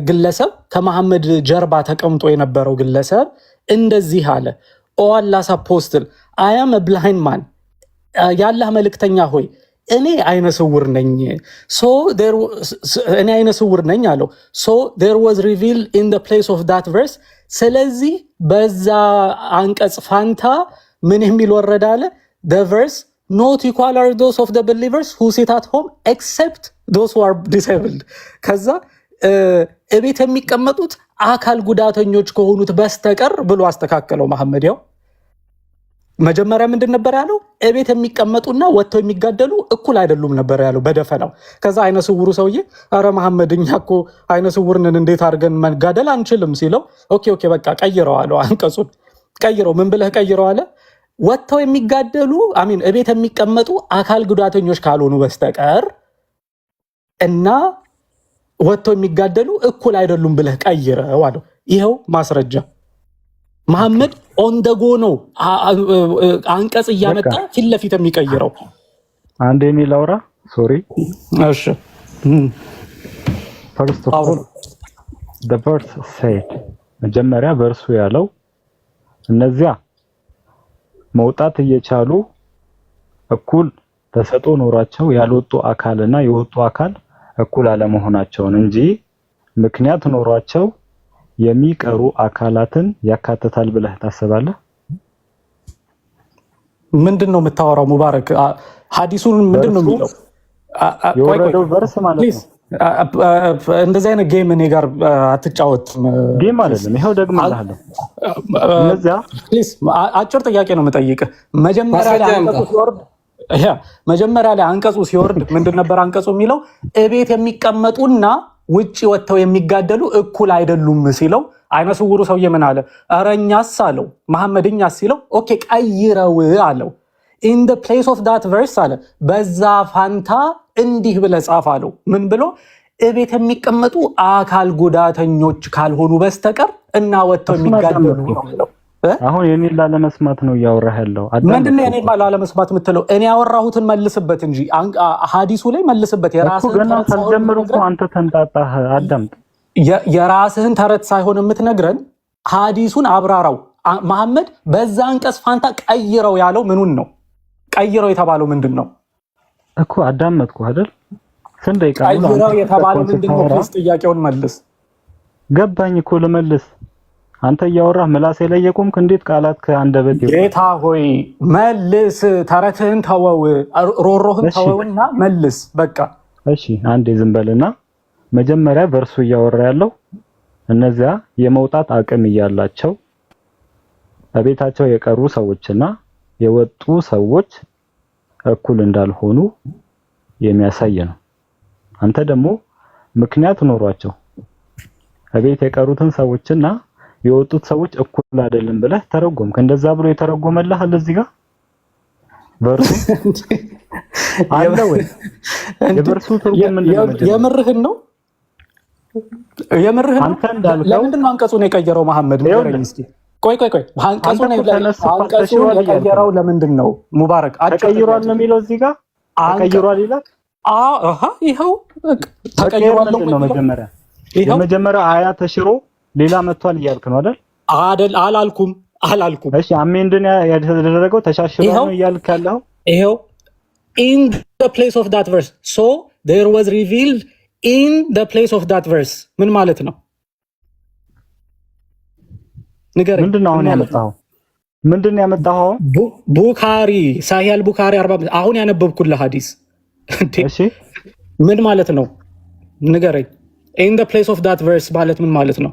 ግለሰብ ከመሐመድ ጀርባ ተቀምጦ የነበረው ግለሰብ እንደዚህ አለ። ኦ አላህስ አፖስትል I am a blind man ያላህ መልእክተኛ ሆይ እኔ አይነ ስውር ነኝ። እኔ አይነ ስውር ነኝ አለው። so there was revealed in the place of that verse ስለዚህ በዛ አንቀጽ ፋንታ ምን የሚል ወረደ አለ? the verse not equal are those of the believers who sit at home except those who are disabled ከዛ እቤት የሚቀመጡት አካል ጉዳተኞች ከሆኑት በስተቀር ብሎ አስተካከለው መሐመድ። ያው መጀመሪያ ምንድን ነበር ያለው? እቤት የሚቀመጡና ወጥተው የሚጋደሉ እኩል አይደሉም ነበር ያለው በደፈናው። ከዛ አይነ ስውሩ ሰውዬ አረ መሐመድ እኛ እኮ አይነ ስውር ነን እንዴት አድርገን መጋደል አንችልም ሲለው ኦኬ በቃ ቀይረው አለው። አንቀጹን ቀይረው። ምን ብለህ ቀይረው አለ? ወጥተው የሚጋደሉ እቤት የሚቀመጡ አካል ጉዳተኞች ካልሆኑ በስተቀር እና ወጥተው የሚጋደሉ እኩል አይደሉም ብለህ ቀይረው አለው። ይኸው ማስረጃ መሐመድ ኦን ደ ጎ ነው አንቀጽ እያመጣ ፊት ለፊት የሚቀይረው። አንዴ እኔ ላውራ ሶሪ። እሺ first of all the verse said መጀመሪያ በርሱ ያለው እነዚያ መውጣት እየቻሉ እኩል ተሰጥኦ ኖራቸው ያልወጡ አካልና የወጡ አካል እኩል አለመሆናቸውን እንጂ ምክንያት ኖሯቸው የሚቀሩ አካላትን ያካትታል ብለህ ታስባለህ? ምንድነው የምታወራው ሙባረክ? ሐዲሱን ምንድነው የሚለው? የወረደው ቨርስ ማለት ነው። እንደዚህ አይነት ጌም እኔ ጋር አትጫወት። ጌም አይደለም። ይሄው ደግሞ አላለሁ። እነዚያ ፕሊዝ አጭር ጥያቄ ነው የምጠይቅህ። መጀመሪያ ላይ አንቀጹ ሲወርድ ምንድን ነበር አንቀጹ የሚለው? እቤት የሚቀመጡና ውጪ ወጥተው የሚጋደሉ እኩል አይደሉም ሲለው አይነ ስውሩ ሰውዬ ምን አለ? ኧረ እኛስ አለው መሐመድ እኛስ ሲለው ኦኬ ቀይረው አለው። ኢን ዘ ፕሌስ ኦፍ ዳት ቨርስ አለ በዛ ፋንታ እንዲህ ብለህ ጻፍ አለው። ምን ብሎ? እቤት የሚቀመጡ አካል ጉዳተኞች ካልሆኑ በስተቀር እና ወጥተው የሚጋደሉ ነው የሚለው። አሁን የኔን ላለመስማት ነው እያወራህ ያለው። ምንድነው የኔን ላለመስማት የምትለው? እኔ ያወራሁትን መልስበት እንጂ ሐዲሱ ላይ መልስበት። የራስህን ገና ሳልጀምር እኮ አንተ ተንጣጣህ። አዳምጥ። የራስህን ተረት ሳይሆን የምትነግረን ሐዲሱን አብራራው። መሐመድ በዛ አንቀጽ ፋንታ ቀይረው ያለው ምኑን ነው? ቀይረው የተባለው ምንድን ነው እኮ? አዳመጥኩ አይደል? ስንት ደቂቃ ቀይረው የተባለው ምንድን ነው? ፕሊስ ጥያቄውን መልስ። ገባኝ እኮ ልመልስ። አንተ እያወራህ ምላሴ ላይ የቆምክ እንዴት ቃላት ከአንደበት ይወጣ? ጌታ ሆይ መልስ። ተረትህን ተወው፣ ሮሮህን ተወውና መልስ በቃ። እሺ አንዴ ዝም በልና መጀመሪያ ቨርሱ እያወራ ያለው እነዚያ የመውጣት አቅም እያላቸው በቤታቸው የቀሩ ሰዎችና የወጡ ሰዎች እኩል እንዳልሆኑ የሚያሳይ ነው። አንተ ደግሞ ምክንያት ኖሯቸው በቤት የቀሩትን ሰዎችና የወጡት ሰዎች እኩል አይደለም ብለህ ተረጎምክ። እንደዛ ብሎ የተረጎመልህ እዚህ ጋር ቨርሱ አለ ወይ? የቨርሱ ትርጉም ምንድን ነው? የምርህን ነው? የምርህን አንተ እንዳልከው ለምንድን ነው አንቀጹን የቀየረው መሐመድ? ንገረኝ እስኪ። ቆይ አንቀጹን የቀየረው ለምንድን ነው? ሙባረክ ተቀይሯል ነው የሚለው እዚህ ጋር ተቀይሯል ይላል። ይኸው ተቀይሯል ነው መጀመሪያ የመጀመሪያው አያ ተሽሮ ሌላ መጥቷል እያልክ ነው አይደል? አላልኩም። እሺ አሜንድን ያደረገው ተሻሽሎ ነው እያልክ ያለው። ይሄው in the place of that verse so there was revealed in the place of that verse ምን ማለት ነው? ንገረኝ። ምንድነው አሁን ያመጣኸው? ምንድነው ያመጣኸው? ቡኻሪ ሳሂህ አልቡኻሪ 40 አሁን ያነበብኩልህ ሐዲስ። እሺ ምን ማለት ነው? ንገረኝ። in the place of that verse ማለት ምን ማለት ነው?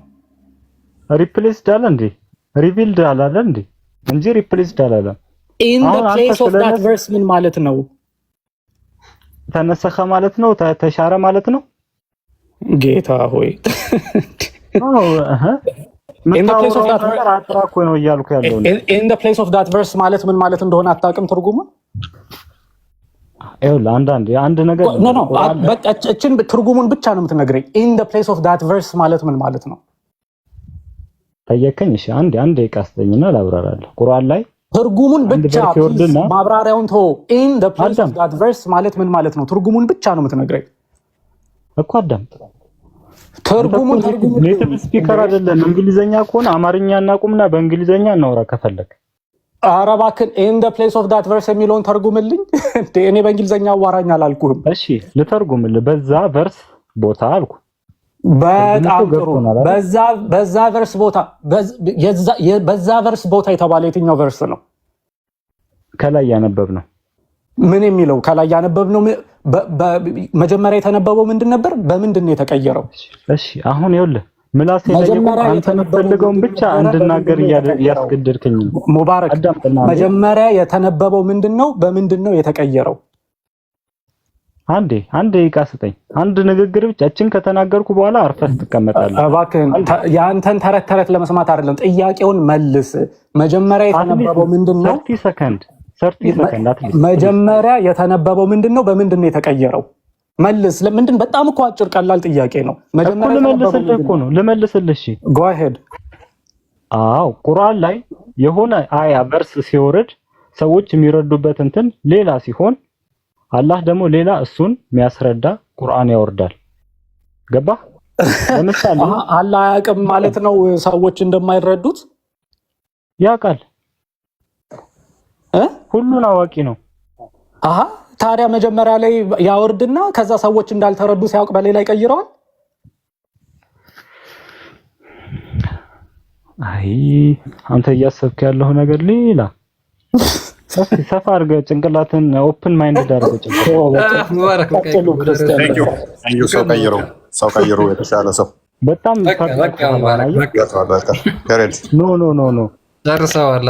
ሪፕሌስድ አለ እንዴ? ሪቪልድ አለ እንዴ? እንጂ ሪፕሌስድ አለ። in the place of that verse ምን ማለት ነው? ተነሰኸ ማለት ነው? ተሻረ ማለት ነው? ጌታ ሆይ in the place of that verse አጥራኮ ነው እያልኩ ያለው። in the place of that verse ማለት ምን ማለት እንደሆነ አታውቅም ትርጉሙ? አንድ ነገር ኖ በቃ እችን ትርጉሙን ብቻ ነው የምትነግረኝ። in the place of that verse ማለት ምን ማለት ነው? ጠየቀኝ። እሺ አንድ ይቃስተኝና ላብራራለሁ። ቁርአን ላይ ትርጉሙን ብቻ ማብራሪያውን ተው። in the place of that verse ማለት ምን ማለት ነው? ትርጉሙን ብቻ ነው የምትነግረኝ እኮ። አዳምጥ። ትርጉሙን ኔቲቭ ስፒከር አይደለም። እንግሊዘኛ ከሆነ አማርኛ እናቁምና በእንግሊዘኛ እናውራ ከፈለክ። ኧረ እባክህ in the place of that verse የሚለውን ተርጉምልኝ። እኔ በእንግሊዘኛ አዋራኝ አላልኩህም። እሺ ልተርጉምልህ። በዛ ቨርስ ቦታ አልኩ። በጣም ጥሩ። በዛ ቨርስ ቦታ በዛ ቨርስ ቦታ የተባለ የትኛው ቨርስ ነው? ከላይ ያነበብ ነው። ምን የሚለው ከላይ ያነበብ ነው? መጀመሪያ የተነበበው ምንድን ነበር? በምንድን ነው የተቀየረው? እሺ አሁን ይኸውልህ ምላሴ ላይ አንተ የምትፈልገውን ብቻ እንድናገር እያስገደድከኝ ነው። ሙባረክ መጀመሪያ የተነበበው ምንድነው? በምንድን ነው የተቀየረው? አንዴ ይቃስጠኝ። አንድ ንግግር ብቻ እችን ከተናገርኩ በኋላ አርፈህ ትቀመጣለህ። እባክህን ያንተን ተረት ለመስማት አይደለም፣ ጥያቄውን መልስ። መጀመሪያ የተነበበው ምንድነው? 30 ሰከንድ አትሊስት። መጀመሪያ የተነበበው ምንድነው? በምንድን ነው የተቀየረው? መልስ። ለምንድን? በጣም እኮ አጭር ቀላል ጥያቄ ነው። መጀመሪያ ልመልስልህ። እሺ go ahead። አዎ ቁርአን ላይ የሆነ አያ ቨርስ ሲወርድ ሰዎች የሚረዱበት እንትን ሌላ ሲሆን አላህ ደግሞ ሌላ እሱን የሚያስረዳ ቁርአን ያወርዳል። ገባ? ለምሳሌ አላህ አያውቅም ማለት ነው ሰዎች እንደማይረዱት? ያውቃል። ሁሉን አዋቂ ነው። ታዲያ መጀመሪያ ላይ ያወርድና ከዛ ሰዎች እንዳልተረዱ ሲያውቅ በሌላ ይቀይረዋል። አይ አንተ እያሰብክ ያለው ነገር ሌላ ሰፋ አድርገህ ጭንቅላትን ኦፕን ማይንድ አድርገህ ሰው ቀይሮ የተሻለ ሰው በጣም ኖ ደርሰዋል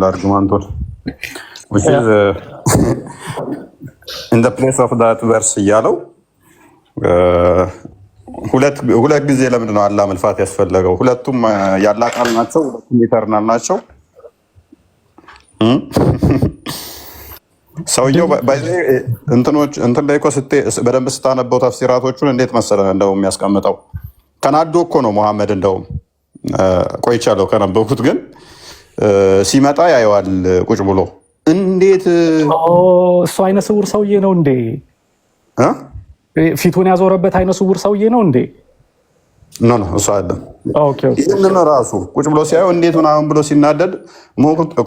አርጊመንቱን which is in the place of that verse እያለው ሁለት ጊዜ ለምንድን ነው አላህ መልፋት ያስፈለገው? ሁለቱም ያላ ቃል ናቸው፣ ሁለቱም ኢተርናል ናቸው። ሰውየው እንትን ላይ እኮ በደንብ ስታነበው ተፍሲራቶቹን እንዴት መሰለህ እንደው የሚያስቀምጠው ተናዶ እኮ ነው መሐመድ። እንደውም ቆይቻለሁ ከነበብኩት፣ ግን ሲመጣ ያየዋል ቁጭ ብሎ እንዴት እሱ አይነ ስውር ሰውዬ ነው እንዴ? ፊቱን ያዞረበት አይነ ስውር ሰውዬ ነው እንዴ? ኖ እሱ አይደለም። ይህንን ራሱ ቁጭ ብሎ ሲያየው እንዴት ምናምን ብሎ ሲናደድ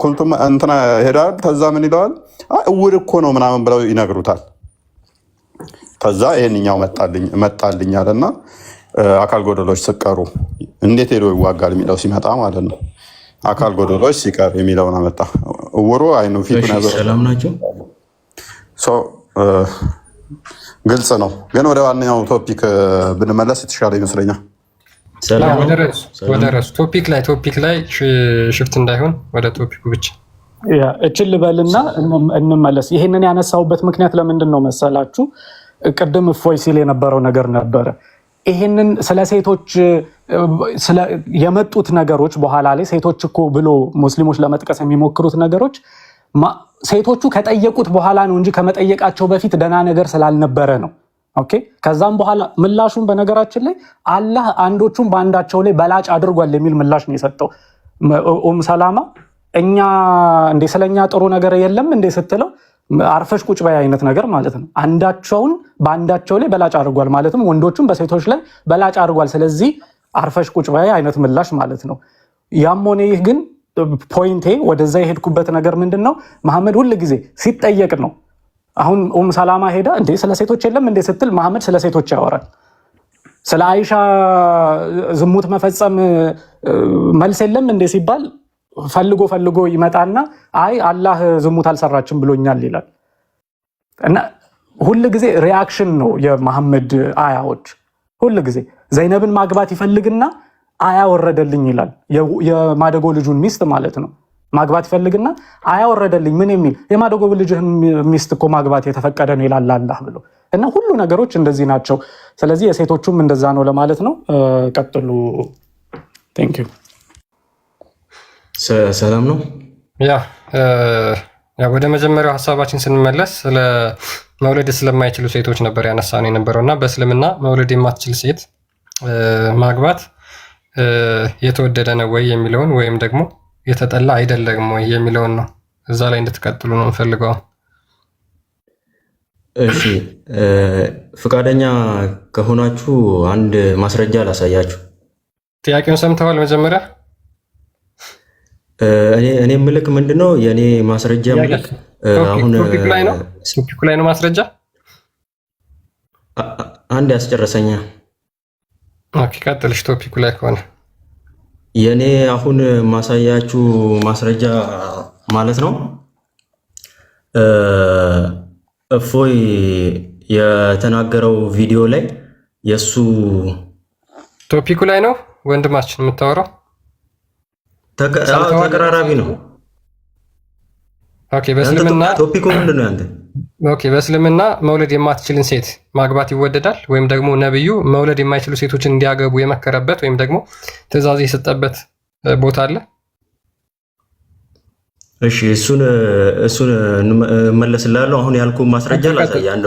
ኩልቱም እንትና ሄዳል። ተዛ ምን ይለዋል? እውር እኮ ነው ምናምን ብለው ይነግሩታል። ተዛ ይሄንኛው መጣልኝ አለና አካል ጎደሎች ስቀሩ እንዴት ሄዶ ይዋጋል የሚለው ሲመጣ ማለት ነው። አካል ጎደሎች ሲቀር የሚለውን አመጣ። እውሩ አይኑ ፊቱን ያዞረ። ሰላም ናቸው። ግልጽ ነው። ግን ወደ ዋናው ቶፒክ ብንመለስ የተሻለ ይመስለኛል። ወደ ራሱ ቶፒክ ላይ ሽፍት እንዳይሆን ወደ ቶፒኩ ብቻ እችል ልበልና እንመለስ። ይሄንን ያነሳውበት ምክንያት ለምንድን ነው መሰላችሁ? ቅድም እፎይ ሲል የነበረው ነገር ነበረ። ይሄንን ስለ ሴቶች የመጡት ነገሮች በኋላ ላይ ሴቶች እኮ ብሎ ሙስሊሞች ለመጥቀስ የሚሞክሩት ነገሮች ሴቶቹ ከጠየቁት በኋላ ነው እንጂ ከመጠየቃቸው በፊት ደህና ነገር ስላልነበረ ነው። ኦኬ። ከዛም በኋላ ምላሹን በነገራችን ላይ አላህ አንዶቹን በአንዳቸው ላይ በላጭ አድርጓል የሚል ምላሽ ነው የሰጠው። ሰላማ እኛ እንደ ስለኛ ጥሩ ነገር የለም እንደ ስትለው አርፈሽ ቁጭ በይ አይነት ነገር ማለት ነው። አንዳቸውን በአንዳቸው ላይ በላጭ አድርጓል ማለትም ወንዶቹን በሴቶች ላይ በላጭ አድርጓል። ስለዚህ አርፈሽ ቁጭ በይ አይነት ምላሽ ማለት ነው። ያም ሆነ ይህ ግን ፖይንቴ ወደዛ የሄድኩበት ነገር ምንድነው? መሐመድ ሁል ጊዜ ሲጠየቅ ነው። አሁን ሰላማ ሄዳ እንዴ ስለ ሴቶች የለም እንዴ ስትል መሐመድ ስለ ሴቶች ያወራል። ስለ አይሻ ዝሙት መፈጸም መልስ የለም እንዴ ሲባል ፈልጎ ይመጣና አይ አላህ ዝሙት አልሰራችም ብሎኛል ይላል። እና ሁል ጊዜ ሪአክሽን ነው የመሐመድ አያዎች። ሁል ጊዜ ዘይነብን ማግባት ይፈልግና አያ ወረደልኝ ይላል። የማደጎ ልጁን ሚስት ማለት ነው። ማግባት ይፈልግና አያ ወረደልኝ ምን የሚል የማደጎ ልጅህን ሚስት እኮ ማግባት የተፈቀደ ነው ይላል አላህ ብሎ። እና ሁሉ ነገሮች እንደዚህ ናቸው። ስለዚህ የሴቶቹም እንደዛ ነው ለማለት ነው። ቀጥሉ። ቴንክ ዩ። ሰላም ነው። ያ ወደ መጀመሪያው ሀሳባችን ስንመለስ ስለ መውለድ ስለማይችሉ ሴቶች ነበር ያነሳነው የነበረው እና በእስልምና መውለድ የማትችል ሴት ማግባት የተወደደ ነው ወይ የሚለውን ወይም ደግሞ የተጠላ አይደለም ወይ የሚለውን ነው። እዛ ላይ እንድትቀጥሉ ነው የምፈልገው። እሺ፣ ፍቃደኛ ከሆናችሁ አንድ ማስረጃ ላሳያችሁ። ጥያቄውን ሰምተዋል? መጀመሪያ እኔ ምልክ ምንድነው የኔ ማስረጃ ምልክ አሁን ቶፒክ ላይ ነው ማስረጃ። አንድ ያስጨረሰኛ። ኦኬ፣ ቀጥልሽ። ቶፒኩ ላይ ከሆነ የኔ አሁን ማሳያችሁ ማስረጃ ማለት ነው እፎይ የተናገረው ቪዲዮ ላይ የሱ ቶፒኩ ላይ ነው ወንድማችን የምታወራው። ተቀራራቢ ነው። ኦኬ፣ በእስልምና ቶፒኩ ምንድን ነው ያንተ? ኦኬ፣ በእስልምና መውለድ የማትችልን ሴት ማግባት ይወደዳል ወይም ደግሞ ነብዩ መውለድ የማይችሉ ሴቶችን እንዲያገቡ የመከረበት ወይም ደግሞ ትዕዛዝ የሰጠበት ቦታ አለ? እሺ፣ እሱን እመለስላለሁ። አሁን ያልኩ ማስረጃ ላሳይ። አንድ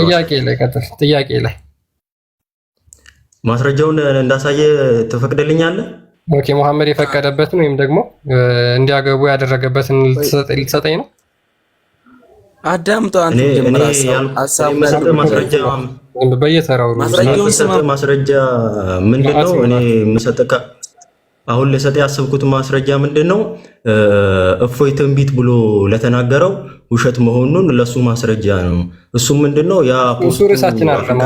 ጥያቄ ላይ ማስረጃውን እንዳሳየ ትፈቅድልኛለህ? ኦኬ፣ መሐመድ የፈቀደበትን ወይም ደግሞ እንዲያገቡ ያደረገበትን ልትሰጠኝ ነው? አዳምጠው። አንተ በየተራው ማስረጃ ምንድነው? እኔ የምሰጥህ አሁን ለሰጠ ያሰብኩት ማስረጃ ምንድነው እፎይ ትንቢት ብሎ ለተናገረው ውሸት መሆኑን ለሱ ማስረጃ ነው። እሱ ምንድነው ያ ፖስቱ ርዕሳችን አይደለም።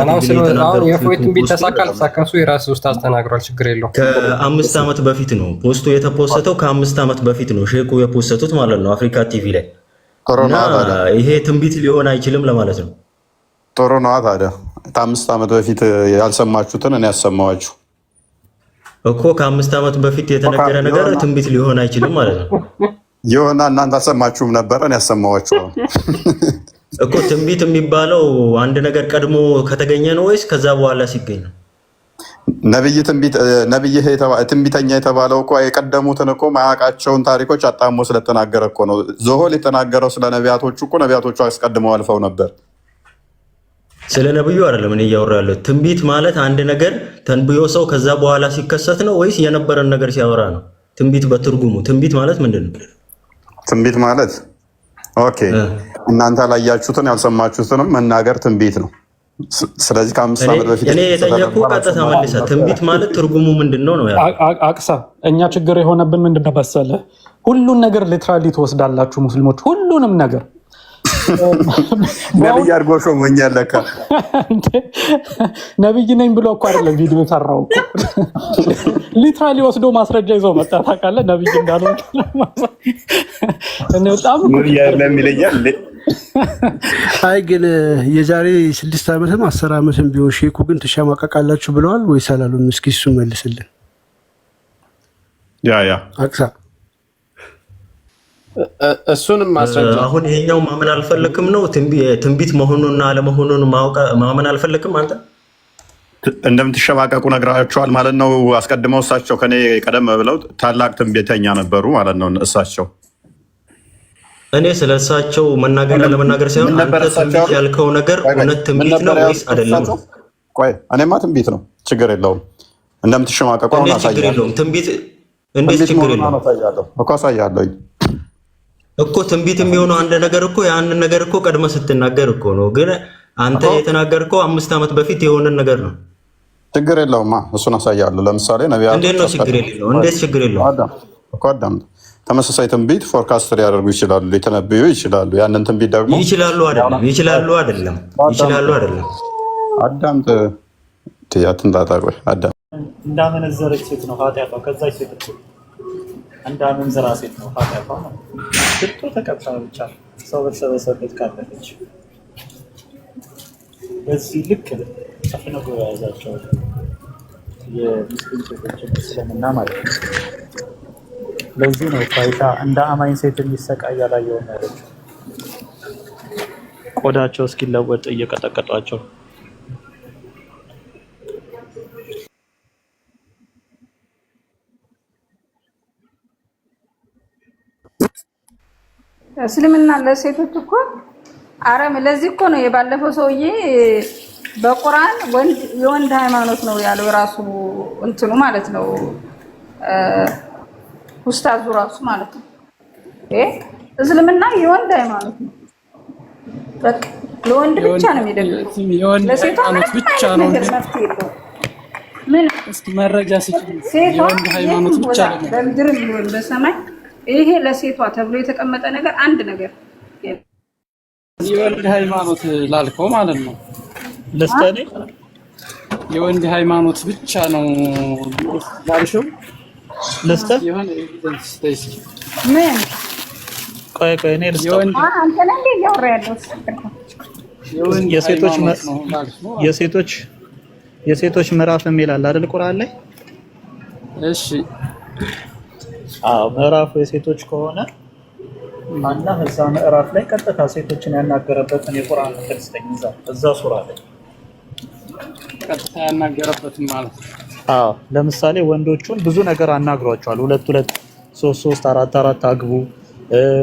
አሁን የእፎይ ትንቢት ተሳካል ተሳካሱ የራስ ውስጥ አስተናግሯል። ችግር የለውም። ከ5 ዓመት በፊት ነው ፖስቱ የተፖስተው። ከ5 ዓመት በፊት ነው ሼኩ የፖስተቱት ማለት ነው አፍሪካ ቲቪ ላይ። ይሄ ትንቢት ሊሆን አይችልም ለማለት ነው። ጥሩ ነው ታዲያ። ከ5 ዓመት በፊት ያልሰማችሁትን እኔ ያሰማዋችሁ እኮ ከ5 ዓመት በፊት የተነገረ ነገር ትንቢት ሊሆን አይችልም ማለት ነው። ይሁንና እናንተ አልሰማችሁም ነበር፣ እኔ ያሰማዋችሁ እኮ። ትንቢት የሚባለው አንድ ነገር ቀድሞ ከተገኘ ነው ወይስ ከዛ በኋላ ሲገኝ ነው? ነብይ ትንቢተኛ የተባለው እኮ የቀደሙትን እኮ ማያውቃቸውን ታሪኮች አጣሞ ስለተናገረ እኮ ነው። ዞሆል የተናገረው ስለ ነቢያቶቹ እኮ ነቢያቶቹ አስቀድመው አልፈው ነበር። ስለ ነብዩ አይደለም እኔ እያወራ ያለው። ትንቢት ማለት አንድ ነገር ተንብዮ ሰው ከዛ በኋላ ሲከሰት ነው ወይስ የነበረን ነገር ሲያወራ ነው? ትንቢት በትርጉሙ ትንቢት ማለት ምንድን ነው? ትንቢት ማለት ኦኬ፣ እናንተ ያላያችሁትን ያልሰማችሁትንም መናገር ትንቢት ነው። ስለዚህ ከ5 ዓመት በፊት እኔ የጠየቁ ቀጥታ መልሳ ትንቢት ማለት ትርጉሙ ምንድነው ነው ያለው። አቅሳ እኛ ችግር የሆነብን ምንድነው መሰለህ? ሁሉን ነገር ሊትራሊ ትወስዳላችሁ ሙስሊሞች፣ ሁሉንም ነገር ነብይ አድርጎ ሾሞኛል ለካ። ነብይ ነኝ ብሎ እኮ አይደለም ቪዲዮ ሰራው እኮ ሊትራሊ ወስዶ ማስረጃ ይዞ መጣ። ታውቃለህ ነብይ እንዳልሆነ እኔ በጣም ይለኛል። አይ ግን የዛሬ 6 ዓመትም 10 ዓመትም ቢሆን ሼኩ ግን ትሸማቀቃላችሁ ብለዋል ወይስ አላሉም? እስኪ እሱ መልስልን። ያ አቅሳ እሱንም ማስረጃ አሁን ይሄኛው ማመን አልፈለክም ነው ትንቢት መሆኑንና አለመሆኑን ማመን አልፈለክም አንተ። እንደምትሸማቀቁ ነግራቸዋል ማለት ነው። አስቀድመው እሳቸው ከኔ ቀደም ብለው ታላቅ ትንቢተኛ ነበሩ ማለት ነው እሳቸው። እኔ ስለ እሳቸው መናገር ለመናገር ሳይሆን አንተ ትንቢት ያልከው ነገር እውነት ትንቢት ነው ወይስ አይደለም? ቆይ እኔማ ትንቢት ነው፣ ችግር የለውም። እንደምትሸማቀቁ አሁን አሳያለሁ። ትንቢት እንዴት ችግር የለውም እኮ አሳያለሁ እኮ። ትንቢት የሚሆነው አንድ ነገር እኮ ያንን ነገር እኮ ቀድመ ስትናገር እኮ ነው። ግን አንተ የተናገርከው 5 ዓመት በፊት የሆነን ነገር ነው። ችግር የለውም፣ እሱን አሳያለሁ። ለምሳሌ ነቢያት እንዴት ነው ችግር የለው? እንዴት ችግር የለው እኮ አዳም ተመሳሳይ ትንቢት ፎርካስት ሊያደርጉ ይችላሉ፣ ሊተነብዩ ይችላሉ። ያንን ትንቢት ደግሞ ይችላሉ አይደለም አዳም አትንጣጣ። ቆይ አዳም እንዳመነዘረች ሴት ነው ኃጢአቷ። ከዛች ሴት እኮ እንዳመንዘራ ሴት ነው ኃጢአቷ ነው። ሽቶ ተቀብታ ብቻ ሰው በተሰበሰበበት ካለፈች በዚህ ልክ ጨፍነው የያዛቸው የሙስሊም ሴቶችን እስልምና ማለት ነው። ለዚህ ነው ፋይሻ እንደ አማኝ ሴት የሚሰቃይ ያላየውን ያለችው። ቆዳቸው እስኪለወጥ እየቀጠቀጧቸው እስልምና ለሴቶች እኮ አረም ለዚህ እኮ ነው የባለፈው ሰውዬ በቁርአን የወንድ ሃይማኖት ነው ያለው ራሱ እንትኑ ማለት ነው ኡስታዙ ራሱ ማለት ነው። እስልምና የወንድ ሃይማኖት ነው። በቃ ለወንድ ብቻ ነው የሚደግፈው። የወንድ ሃይማኖት ብቻ ነው። ምን እስኪ መረጃ ስጪ። የወንድ ሃይማኖት ብቻ ነው በምድርም ይሁን በሰማይ ይሄ ለሴቷ ተብሎ የተቀመጠ ነገር አንድ ነገር የወንድ ሃይማኖት ላልከው ማለት ነው። ለስታኔ የወንድ ሃይማኖት ብቻ ነው ላልሽው ለስታ የሆነ ኤቪደንስ ስቴስ ምን ቆይ እኔ ልስታ አንተ ነህ እንዴ ያወራ ያለው? የሴቶች ምዕራፍ የሚል አለ አይደል ቁርአን ላይ? እሺ ምዕራፉ የሴቶች ከሆነ አላህ እዛ ምዕራፍ ላይ ቀጥታ ሴቶችን ያናገረበትን የቁርአን ተክስተኝ እዛ ሱራ ላይ ቀጥታ ያናገረበትን ማለት ነው። ለምሳሌ ወንዶቹን ብዙ ነገር አናግሯቸዋል። 2 3 4 አግቡ፣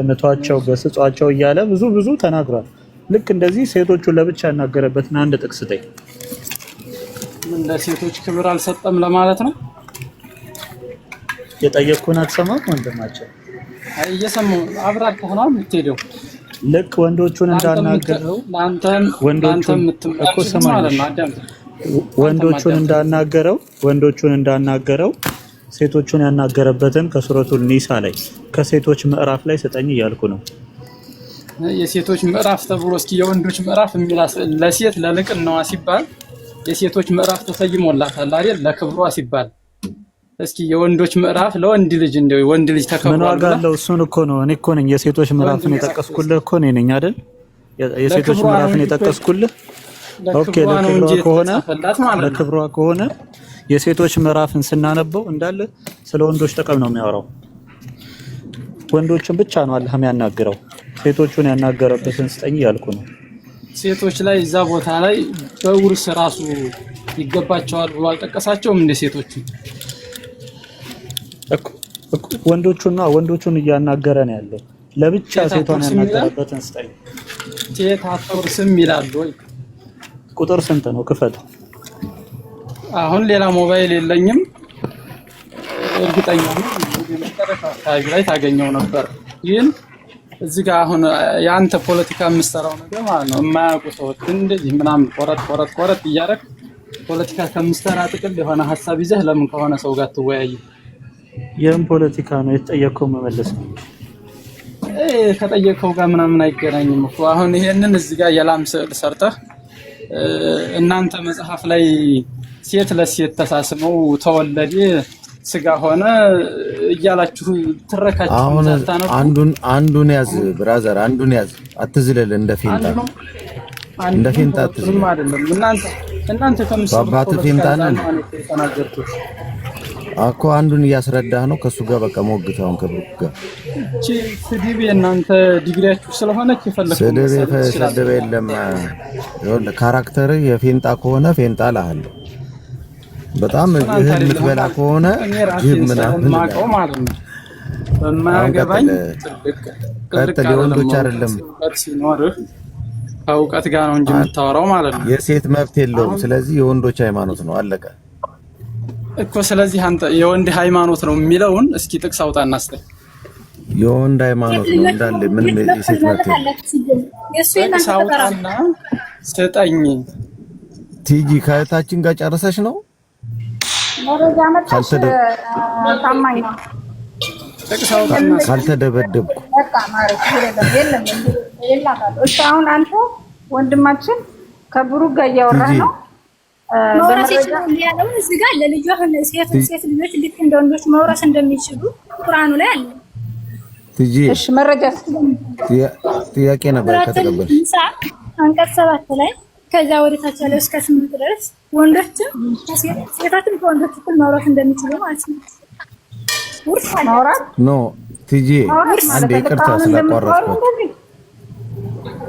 ምቷቸው፣ ገስጿቸው እያለ ብዙ ተናግሯል። ልክ እንደዚህ ሴቶቹን ለብቻ ያናገረበትን አንድ ጥቅስ ጠይ። ምን ለሴቶች ክብር አልሰጠም ለማለት ነው? የጠየቅኩህን አትሰማም ወንድማቸው? አይ እየሰማሁ አብራርተህ ነው የምትሄደው። ልክ ወንዶቹን እንዳናገረው ወንዶቹን እንዳናገረው ሴቶቹን ያናገረበትን ከሱረቱል ኒሳ ላይ ከሴቶች ምዕራፍ ላይ ስጠኝ እያልኩ ነው። የሴቶች ምዕራፍ ተብሎ እስኪ የወንዶች ምዕራፍ የሚላስ ለሴት ለልቅናዋ ሲባል የሴቶች ምዕራፍ ተሰይሞላታል አይደል? ለክብሯ ሲባል እስኪ የወንዶች ምዕራፍ ለወንድ ልጅ እንደው ወንድ ልጅ ተከብሯል። ምን ዋጋ አለው? እሱን እኮ ነው እኔ እኮ ነኝ የሴቶች ምዕራፍን የጠቀስኩልህ እኮ እኔ ነኝ አይደል? የሴቶች ምዕራፍን የጠቀስኩልህ ኦኬ። ለክብሯ ከሆነ የሴቶች ምዕራፍን ስናነበው እንዳለ ስለ ወንዶች ጥቅም ነው የሚያወራው። ወንዶችን ብቻ ነው አላህ የሚያናግረው። ሴቶቹን ያናገረበትን ስጠኝ እያልኩ ነው። ሴቶች ላይ እዛ ቦታ ላይ በውርስ ራሱ ይገባቸዋል ብሎ አልጠቀሳቸውም እንደ ሴቶቹ ወንዶቹን እያናገረ ነው ያለው። ለብቻ ሴቷን ያናገረበትን ስጠኝ። ሴት አትወርስም ይላል ወይ? ቁጥር ስንት ነው? ክፈት። አሁን ሌላ ሞባይል የለኝም፣ እርግጠኛ ነኝ መጨረሻ አካባቢ ላይ ታገኘው ነበር። ግን እዚህ ጋር አሁን የአንተ ፖለቲካ የምትሰራው ነገር ማለት ነው የማያውቁ ሰዎች እንደዚህ ምናምን ቆረጥ እያደረግ ፖለቲካ ከምትሰራ ጥቅል የሆነ ሀሳብ ይዘህ ለምን ከሆነ ሰው ጋር ትወያይ? ይህም ፖለቲካ ነው የተጠየቀው መመለስ ነው። ከጠየቀው ጋር ምናምን አይገናኝም እኮ። አሁን ይሄንን እዚህ ጋር የላም ስዕል ሰርተህ እናንተ መጽሐፍ ላይ ሴት ለሴት ተሳስመው ተወለደ ስጋ ሆነ እያላችሁ ትረካችሁ። አሁን አንዱን ያዝ ብራዘር፣ አንዱን ያዝ። አትዝለል እንደ ፌንታ አትዝለል። አይደለም እናንተ ባባት ፌንታ ነን እኮ አንዱን እያስረዳህ ነው። ከሱ ጋር በቃ ሞግታውን ከብሩክ ጋር እቺ ስድብ የእናንተ ዲግሪያችሁ ስለሆነች ይፈልኩ ስድብ የለም። ይኸውልህ ካራክተር የፌንጣ ከሆነ ፌንጣ እልሃለሁ። በጣም እህል የምትበላ ከሆነ ጅብ ምናምን ማቀው ማለት ነው። በማያገባኝ ቀጥል። የወንዶች አይደለም ከእውቀት ጋር ነው እንጂ የምታወራው ማለት ነው። የሴት መብት የለውም። ስለዚህ የወንዶች ሃይማኖት ነው፣ አለቀ እኮ። ስለዚህ አንተ የወንድ ሃይማኖት ነው የሚለውን እስኪ ጥቅስ አውጣና አስጠኝ። የወንድ ሃይማኖት ነው እንዳለ ምንም የሴት መብት ጥቅስ አውጣና ስጠኝ። ቲጂ ከእህታችን ጋር ጨረሰሽ ነው? መረጃ መጣሽ? ታማኝ ነው። ጥቅስ አውጣና ካልተደበደብኩ በቃ ማለት የለም የለም። እሺ አሁን አንተ ወንድማችን ከብሩክ ጋር እያወራህ ነው። መውረስ ይችላል ያለው እዚህ ጋር ለልጇ ሴት ልጆች ልክ እንደ ወንዶች መውረስ እንደሚችሉ ቁርአኑ ላይ አለ። ትጂ እሺ መረጃ ጥያቄ ነበር ከተቀበል አንቀጽ 7 ላይ ከዛ ወደ ታች ያለው እስከ 8 ድረስ ወንዶችም ሴቶችም ከወንዶች እኩል መውረስ እንደሚችሉ ማለት ነው። ውርስ ማውራት ኖ ትጂ አንዴ ይቅርታ ስላቋረጥኩት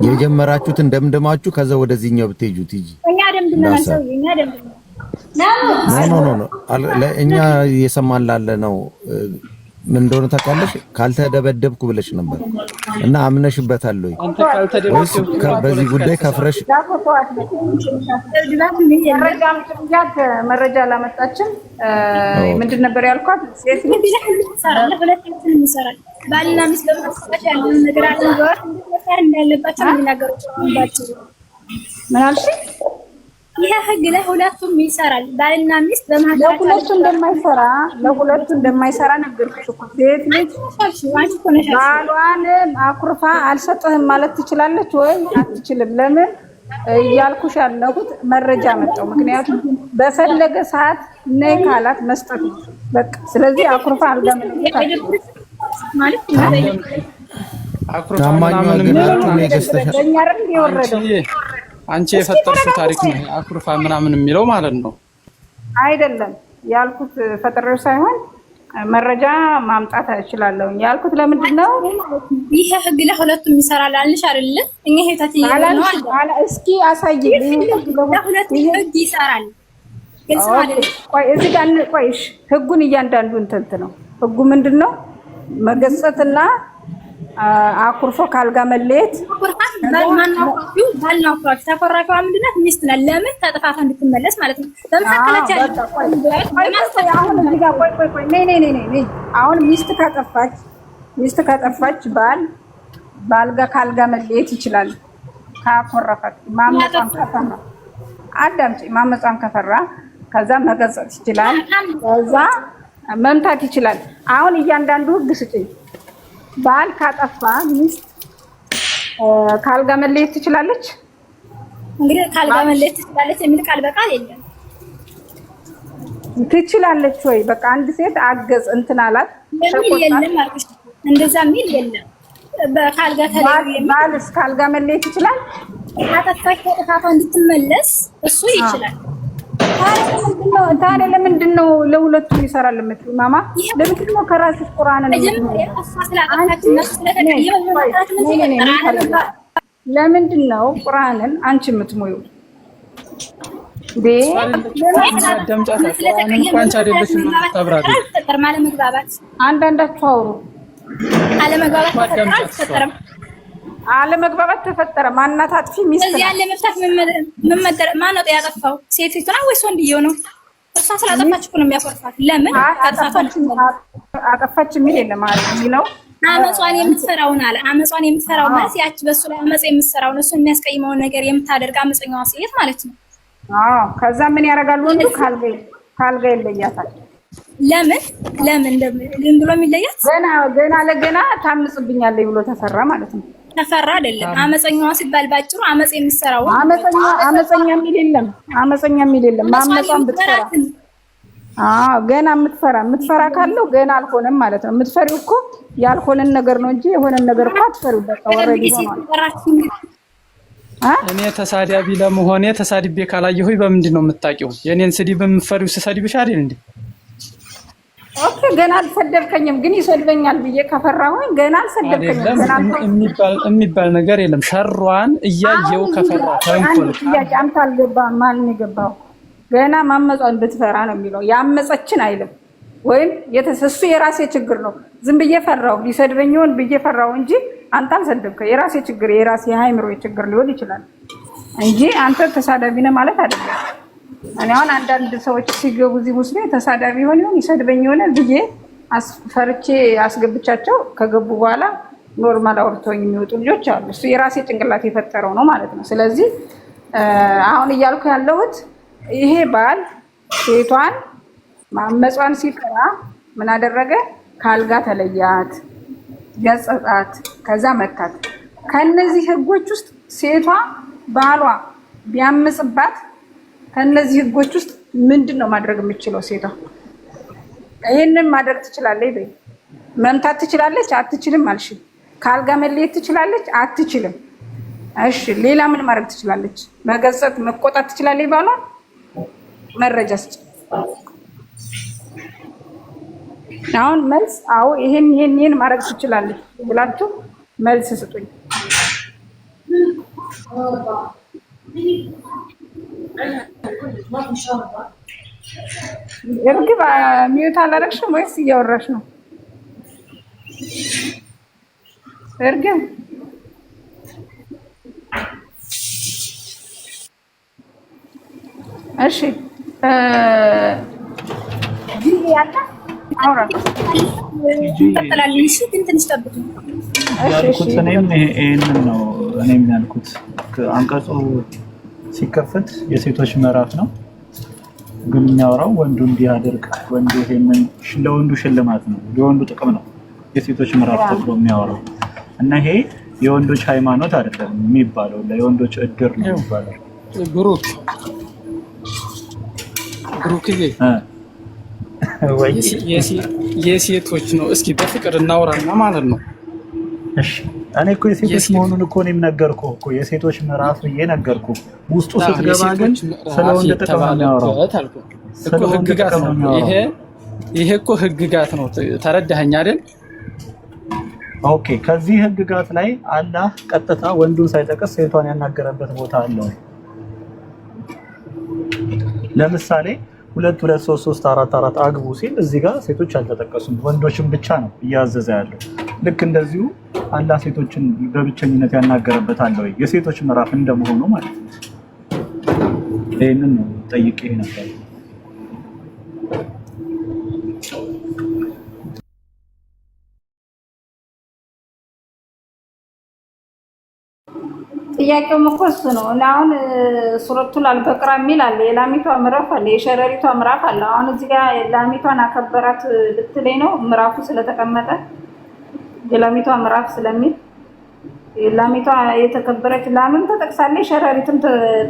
የጀመራችሁት እንደምደማችሁ ከዛ ወደዚህኛው ብትሄጁ ቲጂ እኛ ደምድመናል። ሰው እኛ ደምድመናል። ኖ ለእኛ እየሰማን ላለ ነው። ምን እንደሆነ ታውቃለሽ? ካልተደበደብኩ ብለሽ ነበር እና አምነሽበታል ወይ? ወይስ በዚህ ጉዳይ ከፍረሽ መረጃ አላመጣችም? ምንድን ነበር ያልኳት? ሴት ልጅ ይሰራል፣ ሁለታችንም ይሰራል። ባልና ሚስት ለማስተካከል ያለውን ነገር አለበት መፍጠር እንዳለባቸው የሚናገሩት ባጭሩ። ምን አልሽ? ይሄ ህግ ላይ ሁለቱም ይሰራል። ባልና ሚስት ለሁለቱ እንደማይሰራ ነገርኩሽ እኮ። ሴት ልጅ ባሏን አኩርፋ አልሰጥህም ማለት ትችላለች ወይም አትችልም? ለምን እያልኩሽ ያለሁት መረጃ መጣው። ምክንያቱም በፈለገ ሰዓት ነይ ካላት መስጠት ነው በቃ። ስለዚህ አኩርፋ አልገመለች ማለት ነው። ታማኝ ወገናችሁ ነው የገስተሻል። አንቺ የፈጠርሽው ታሪክ ነው አኩርፋ ምናምን የሚለው ማለት ነው። አይደለም ያልኩት ፈጠረው ሳይሆን መረጃ ማምጣት እችላለሁ ያልኩት። ለምንድን ነው ይሄ ህግ ለሁለቱም ይሰራል አልሽ አይደል? እኛ ሄታችን አላ እስኪ አሳይልኝ። ለሁለቱም ህግ ይሰራል። ግልጽ ማለት ቆይ እዚህ ጋር ቆይሽ። ህጉን እያንዳንዱ እንትን ነው። ህጉ ምንድን ነው? መገሰጽና አኩርፎ ካልጋ መለየት። ባልና አኩራፊ ተኮራፊዋ ምንድን ናት? ሚስት ናት። ለምን ተጥፋታ እንድትመለስ ማለት ነው። በመካከላቸው አሁን ሚስት ካጠፋች ባልጋ ካልጋ መለየት ይችላል። ካኮረፈት ማመጻን ከፈራ አዳምጪ፣ ማመጻን ከፈራ ከዛ መገሰጽ ይችላል። ከዛ መምታት ይችላል። አሁን እያንዳንዱ ህግ ስጭኝ። ባል ካጠፋ ሚስት ካልጋ መለየት ትችላለች? እንግዲህ ካልጋ መለየት ትችላለች የሚል ቃል በቃል የለም። ትችላለች ወይ? በቃ አንድ ሴት አገዝ እንትን አላት የለም አልኩሽ። እንደዛ የሚል የለም። በካልጋ ተለያዩ ባልስ ካልጋ መለየት ይችላል? አጠፋች ከጥፋቷ እንድትመለስ እሱ ይችላል። ታዲያ ለምንድን ነው ለሁለቱም ይሰራል የምትይው ማማ? ለምንድን ነው ከራስሽ ቁርአንን ለምንድን ነው ቁርአንን አንቺ የምትሞዩ? አንዳንዳችሁ አውሩ። አለመግባባት ተፈጠረ። ማናት አጥፊ ሚስት እዚህ ያለ መፍታት ማን ነው ያጠፋው? ሴቲቱ ነው ወይስ ወንድየው ነው? እሷ ስላጠፋች እኮ ነው የሚያኮርፋት። ለምን አጠፋች የሚል የለም ነው። አመጿን የምትፈራውን አለ። አመጿን የምትፈራው ማለት ያቺ በሱ ላይ አመጽ የምትሰራው ነው። እሱ የሚያስቀይመውን ነገር የምታደርግ አመፀኛዋ ሴት ማለት ነው። ከዛ ምን ያደርጋል? ወንዱ ካልጋ ይለያታል። ለምን ብሎ የሚለያት ገና ለገና ታምጽብኛለች ብሎ ተፈራ ማለት ነው። ተፈራ አይደለም። አመፀኛዋ ሲባል ባጭሩ አመጽ የምትሰራው አመፀኛ የሚል የለም። አመፀኛ የሚል የለም። ማመጿን ብትፈራ ገና የምትፈራ ካለው ገና አልሆነም ማለት ነው። የምትፈሪው እኮ ያልሆነን ነገር ነው እንጂ የሆነን ነገር እኮ አትፈሪው። በቃ ወረዲ ሆኗል። እኔ ተሳዳቢ ለመሆኔ ተሳድቤ ካላየሁኝ በምንድን ነው የምታውቂው? የኔን ስድብ የምትፈሪው ስሰድብሽ አይደል እንዴ? ኦኬ ገና አልሰደብከኝም፣ ግን ይሰድበኛል ብዬ ከፈራሁኝ ገና አልሰደብከኝም። የሚባል ነገር የለም። ሸሯን እያየው ከፈራ ተንኮል ጥያቄ አንተ አልገባህም። ማን የገባው? ገና ማመጿን ብትፈራ ነው የሚለው። ያመፀችን አይልም። ወይም እሱ የራሴ ችግር ነው። ዝም ብዬ ፈራሁ ሊሰድበኝ ይሆን ብዬ ፈራሁ እንጂ አንተ አልሰደብከኝ። የራሴ ችግር የራሴ ሃይምሮ ችግር ሊሆን ይችላል እንጂ አንተ ተሳዳቢ ነህ ማለት አይደለም። እኔ አሁን አንዳንድ ሰዎች ሲገቡ እዚህ ሙስሊም ተሳዳቢ ይሆን ይሰድበኝ ይሆን ብዬ ፈርቼ አስገብቻቸው ከገቡ በኋላ ኖርማል አውርተውኝ የሚወጡ ልጆች አሉ። እሱ የራሴ ጭንቅላት የፈጠረው ነው ማለት ነው። ስለዚህ አሁን እያልኩ ያለሁት ይሄ ባል ሴቷን ማመጿን ሲፈራ ምን አደረገ? ካልጋ ተለያት፣ ገጸጣት፣ ከዛ መታት። ከነዚህ ህጎች ውስጥ ሴቷ ባሏ ቢያምጽባት ከነዚህ ህጎች ውስጥ ምንድነው ማድረግ የምችለው? ሴቷ ይሄንን ማድረግ ትችላለች በይ። መምታት ትችላለች? አትችልም አልሽ። ካልጋ መለየት ትችላለች? አትችልም። እሺ ሌላ ምን ማድረግ ትችላለች? መገጸጥ፣ መቆጣት ትችላለች ባሏ? መረጃ ስጭ። አሁን መልስ አዎ ይሄን ማድረግ ትችላለች ብላችሁ መልስ ስጡኝ። እርግብ ሚዩት አላደረግሽም ወይስ እያወራሽ ነው? እርግብ እሺ ጂጂ ያለ አውራ ተጠላልሽ ግን ትንሽ ጠብቁ። ያልኩት ይሄንን ነው። እኔም ያልኩት አንቀጹ ሲከፈት የሴቶች ምዕራፍ ነው፣ ግን የሚያወራው ወንዱ እንዲያደርግ ወንዱ ይሄንን ለወንዱ ሽልማት ነው፣ የወንዱ ጥቅም ነው የሴቶች ምዕራፍ ተብሎ የሚያወራው እና ይሄ የወንዶች ሃይማኖት አይደለም የሚባለው፣ ለወንዶች እድር ነው የሚባለው። ብሩክዬ የሴቶች ነው። እስኪ በፍቅር እናውራና ማለት ነው። እሺ እኔ እኮ የሴቶች መሆኑን እኮ እኔም ነገርኩህ እኮ የሴቶች ምዕራፍ ብዬ ነገርኩህ። ውስጡ ስትገባ ግን ስለ ወንድ ጥቅም ነው የሚያወራው እኮ ህግጋት ነው። ይሄ እኮ ህግጋት ነው። ተረዳኸኝ አይደል? ኦኬ ከዚህ ህግጋት ላይ አላህ ቀጥታ ወንዱን ሳይጠቅስ ሴቷን ያናገረበት ቦታ አለ። ለምሳሌ 2 2 3 3 4 4 አግቡ ሲል እዚህ ጋር ሴቶች አልተጠቀሱም፣ ወንዶችን ብቻ ነው እያዘዘ ያለው። ልክ እንደዚሁ አላህ ሴቶችን በብቸኝነት ያናገረበት አለ ወይ? የሴቶች ምዕራፍ እንደመሆኑ ማለት ነው። ይሄንን ነው ጠይቄ ነበር። ጥያቄውም እኮ እሱ ነው። እና አሁን ሱረቱል አልበቅራ የሚል አለ፣ የላሚቷ ምዕራፍ አለ፣ የሸረሪቷ ምዕራፍ አለ። አሁን እዚህ ጋር ላሚቷን አከበራት ልትለኝ ነው? ምዕራፉ ስለተቀመጠ የላሚቷ ምዕራፍ ስለሚል ላሚቷ የተከበረች ላምም ተጠቅሳለች፣ ሸረሪትም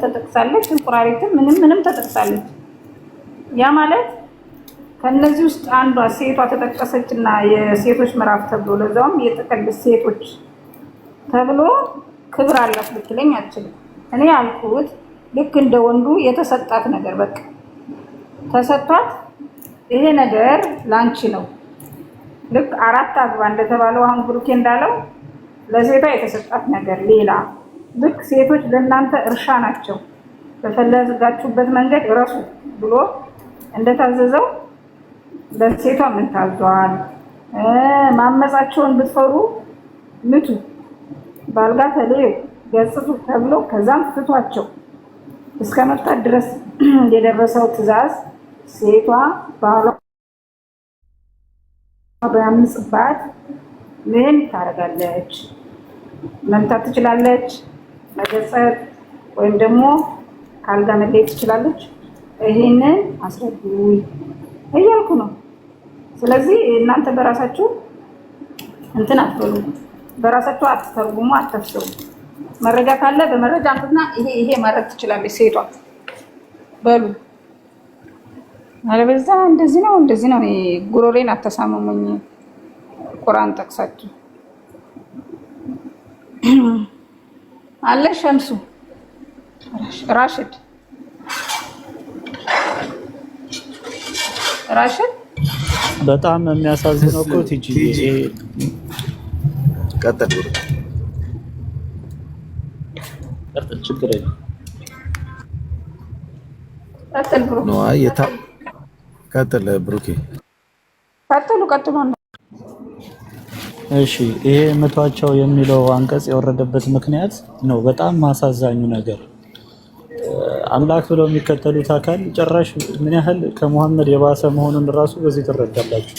ተጠቅሳለች፣ እንቁራሪትም ምንም ተጠቅሳለች። ያ ማለት ከነዚህ ውስጥ አንዷ ሴቷ ተጠቀሰችና የሴቶች ምዕራፍ ተብሎ ለዛውም የጥቅል ሴቶች ተብሎ ክብር አላት ልትለኝ አትችልም። እኔ ያልኩት ልክ እንደ ወንዱ የተሰጣት ነገር በቃ ተሰጥቷት ይሄ ነገር ላንቺ ነው። ልክ 4 አግባ እንደተባለው አሁን ብሩኬ እንዳለው ለሴቷ የተሰጣት ነገር ሌላ፣ ልክ ሴቶች ለእናንተ እርሻ ናቸው በፈለጋችሁበት መንገድ እረሱ ብሎ እንደታዘዘው ለሴቷ ምን ታዟል? ማመጻቸውን ብትፈሩ ምቱ፣ ባልጋ ተለዩ፣ ገጽቱ ተብሎ ከዛም ፍቷቸው እስከ መፍታት ድረስ የደረሰው ትዕዛዝ ሴቷ ባሏ በአምጽባት ምን ታደርጋለች? መምታት ትችላለች፣ መገጸት ወይም ደግሞ ካልጋ መለየት ትችላለች። ይሄንን አስረዱኝ እያልኩ ነው። ስለዚህ እናንተ በራሳችሁ እንትን አትበሉ፣ በራሳችሁ አትተርጉሙ፣ አትፍሰሩ። መረጃ ካለ በመረጃ አንተና ይሄ ማድረግ ትችላለች ሴቷ በሉ። አለበዛ እንደዚህ ነው ጉሮሬን አተሳመሙኝ። ቁርአን ጠቅሳችሁ አለ ሸምሱ ራሽድ በጣም የሚያሳዝነው እኮ ቲጂ ቀጥል ችግር የለም ቀጥል ብሩኬ ቀጥሉ። እሺ ይሄ ምቷቸው የሚለው አንቀጽ የወረደበት ምክንያት ነው በጣም ማሳዛኙ ነገር። አምላክ ብለው የሚከተሉት አካል ጭራሽ ምን ያህል ከሙሐመድ የባሰ መሆኑን ራሱ በዚህ ትረዳላችሁ።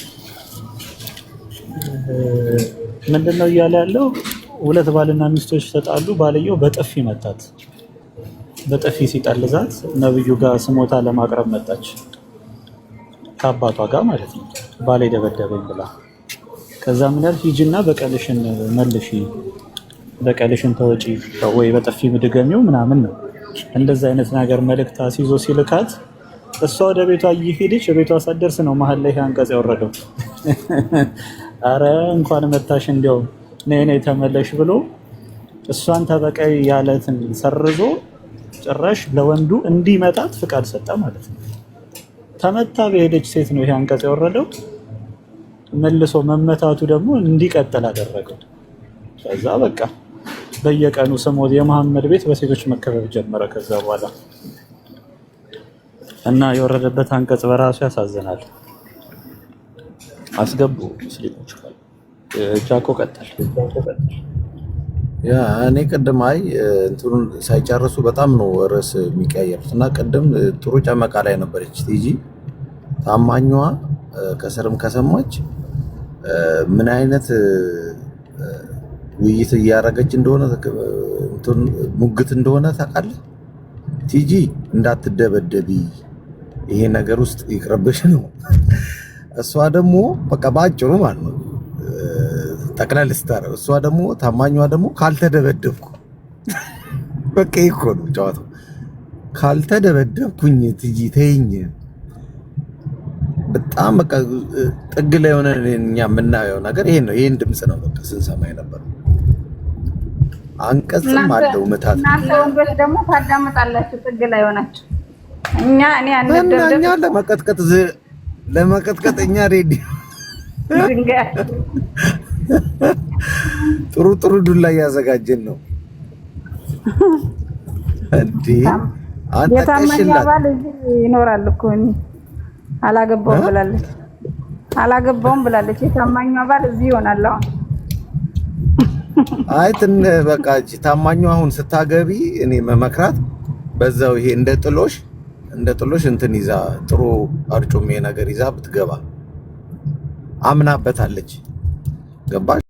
ምንድነው እያለ ያለው? 2 ባልና ሚስቶች ተጣሉ። ባልየው በጥፊ መታት። በጥፊ ሲጠልዛት ነብዩ ጋር ስሞታ ለማቅረብ መጣች፣ ከአባቷ ጋር ማለት ነው። ባሌ ደበደበኝ ብላ ከዛ ምን ያህል ሂጂና በቀልሽን መልሺ፣ በቀልሽን ተወጪ ወይ በጥፊ ምድገሚው ምናምን ነው። እንደዛ አይነት ነገር መልእክት አስይዞ ሲልካት እሷ ወደ ቤቷ እየሄደች ቤቷ ሳትደርስ ነው መሀል ላይ አንቀጽ ያወረደው። አረ እንኳን መታሽ እንዲያው ነይ ተመለሽ ብሎ እሷን ተበቀይ ያለትን ሰርዞ ጭራሽ ለወንዱ እንዲመታት ፍቃድ ሰጠ ማለት ነው። ተመታ በሄደች ሴት ነው ይሄ አንቀጽ ያወረደው። መልሶ መመታቱ ደግሞ እንዲቀጥል አደረገው። ከዛ በቃ በየቀኑ ስሞት የመሐመድ ቤት በሴቶች መከበብ ጀመረ ከዛ በኋላ እና የወረደበት አንቀጽ በራሱ ያሳዝናል። አስገቡ ሙስሊሞች ካሉ ጃኮ ቀጥል። ያ እኔ ቅድም እንትኑን ሳይጨርሱ በጣም ነው ርዕስ የሚቀያየሩት እና ቅድም ጥሩ ጨመቃ ላይ ነበረች ቲጂ ታማኛዋ ከስርም ከሰማች ምን አይነት ውይይት እያደረገች እንደሆነ ሙግት እንደሆነ ታውቃለህ ቲጂ። እንዳትደበደቢ ይሄ ነገር ውስጥ ይቅርብሽ ነው። እሷ ደግሞ በቃ ባጭሩ ማለት ነው ጠቅላላ ስታረው እሷ ደግሞ ታማኛዋ ደግሞ ካልተደበደብኩ በቃ ይኮ ነው ጨዋታው። ካልተደበደብኩኝ ቲጂ ተይኝ። በጣም በቃ ጥግ ላይ ሆነ እኛ የምናየው ነገር ይሄን ነው። ይሄን ድምጽ ነው በቃ ስንሰማ የነበረው። አንቀጽም አለው መታት እናንተ ወንዶች ደግሞ ታዳምጣላችሁ ጥግ ላይ ሆናችሁ። እኔ አንደደብ ለመቀጥቀጥ እኛ ሬዲ ጥሩ ዱላ እያዘጋጀን ነው እንዴ። አንተ የታማኝ ባል ይኖራል እኮ አላገባውም ብላለች። የታማኝ ባል እዚህ ይሆናል አሁን። አይ በቃ ታማኙ አሁን ስታገቢ እኔ መመክራት በዛው ይሄ እንደ ጥሎሽ እንትን ይዛ ጥሩ አርጩሜ ነገር ይዛ ብትገባ አምናበታለች። ገባሽ?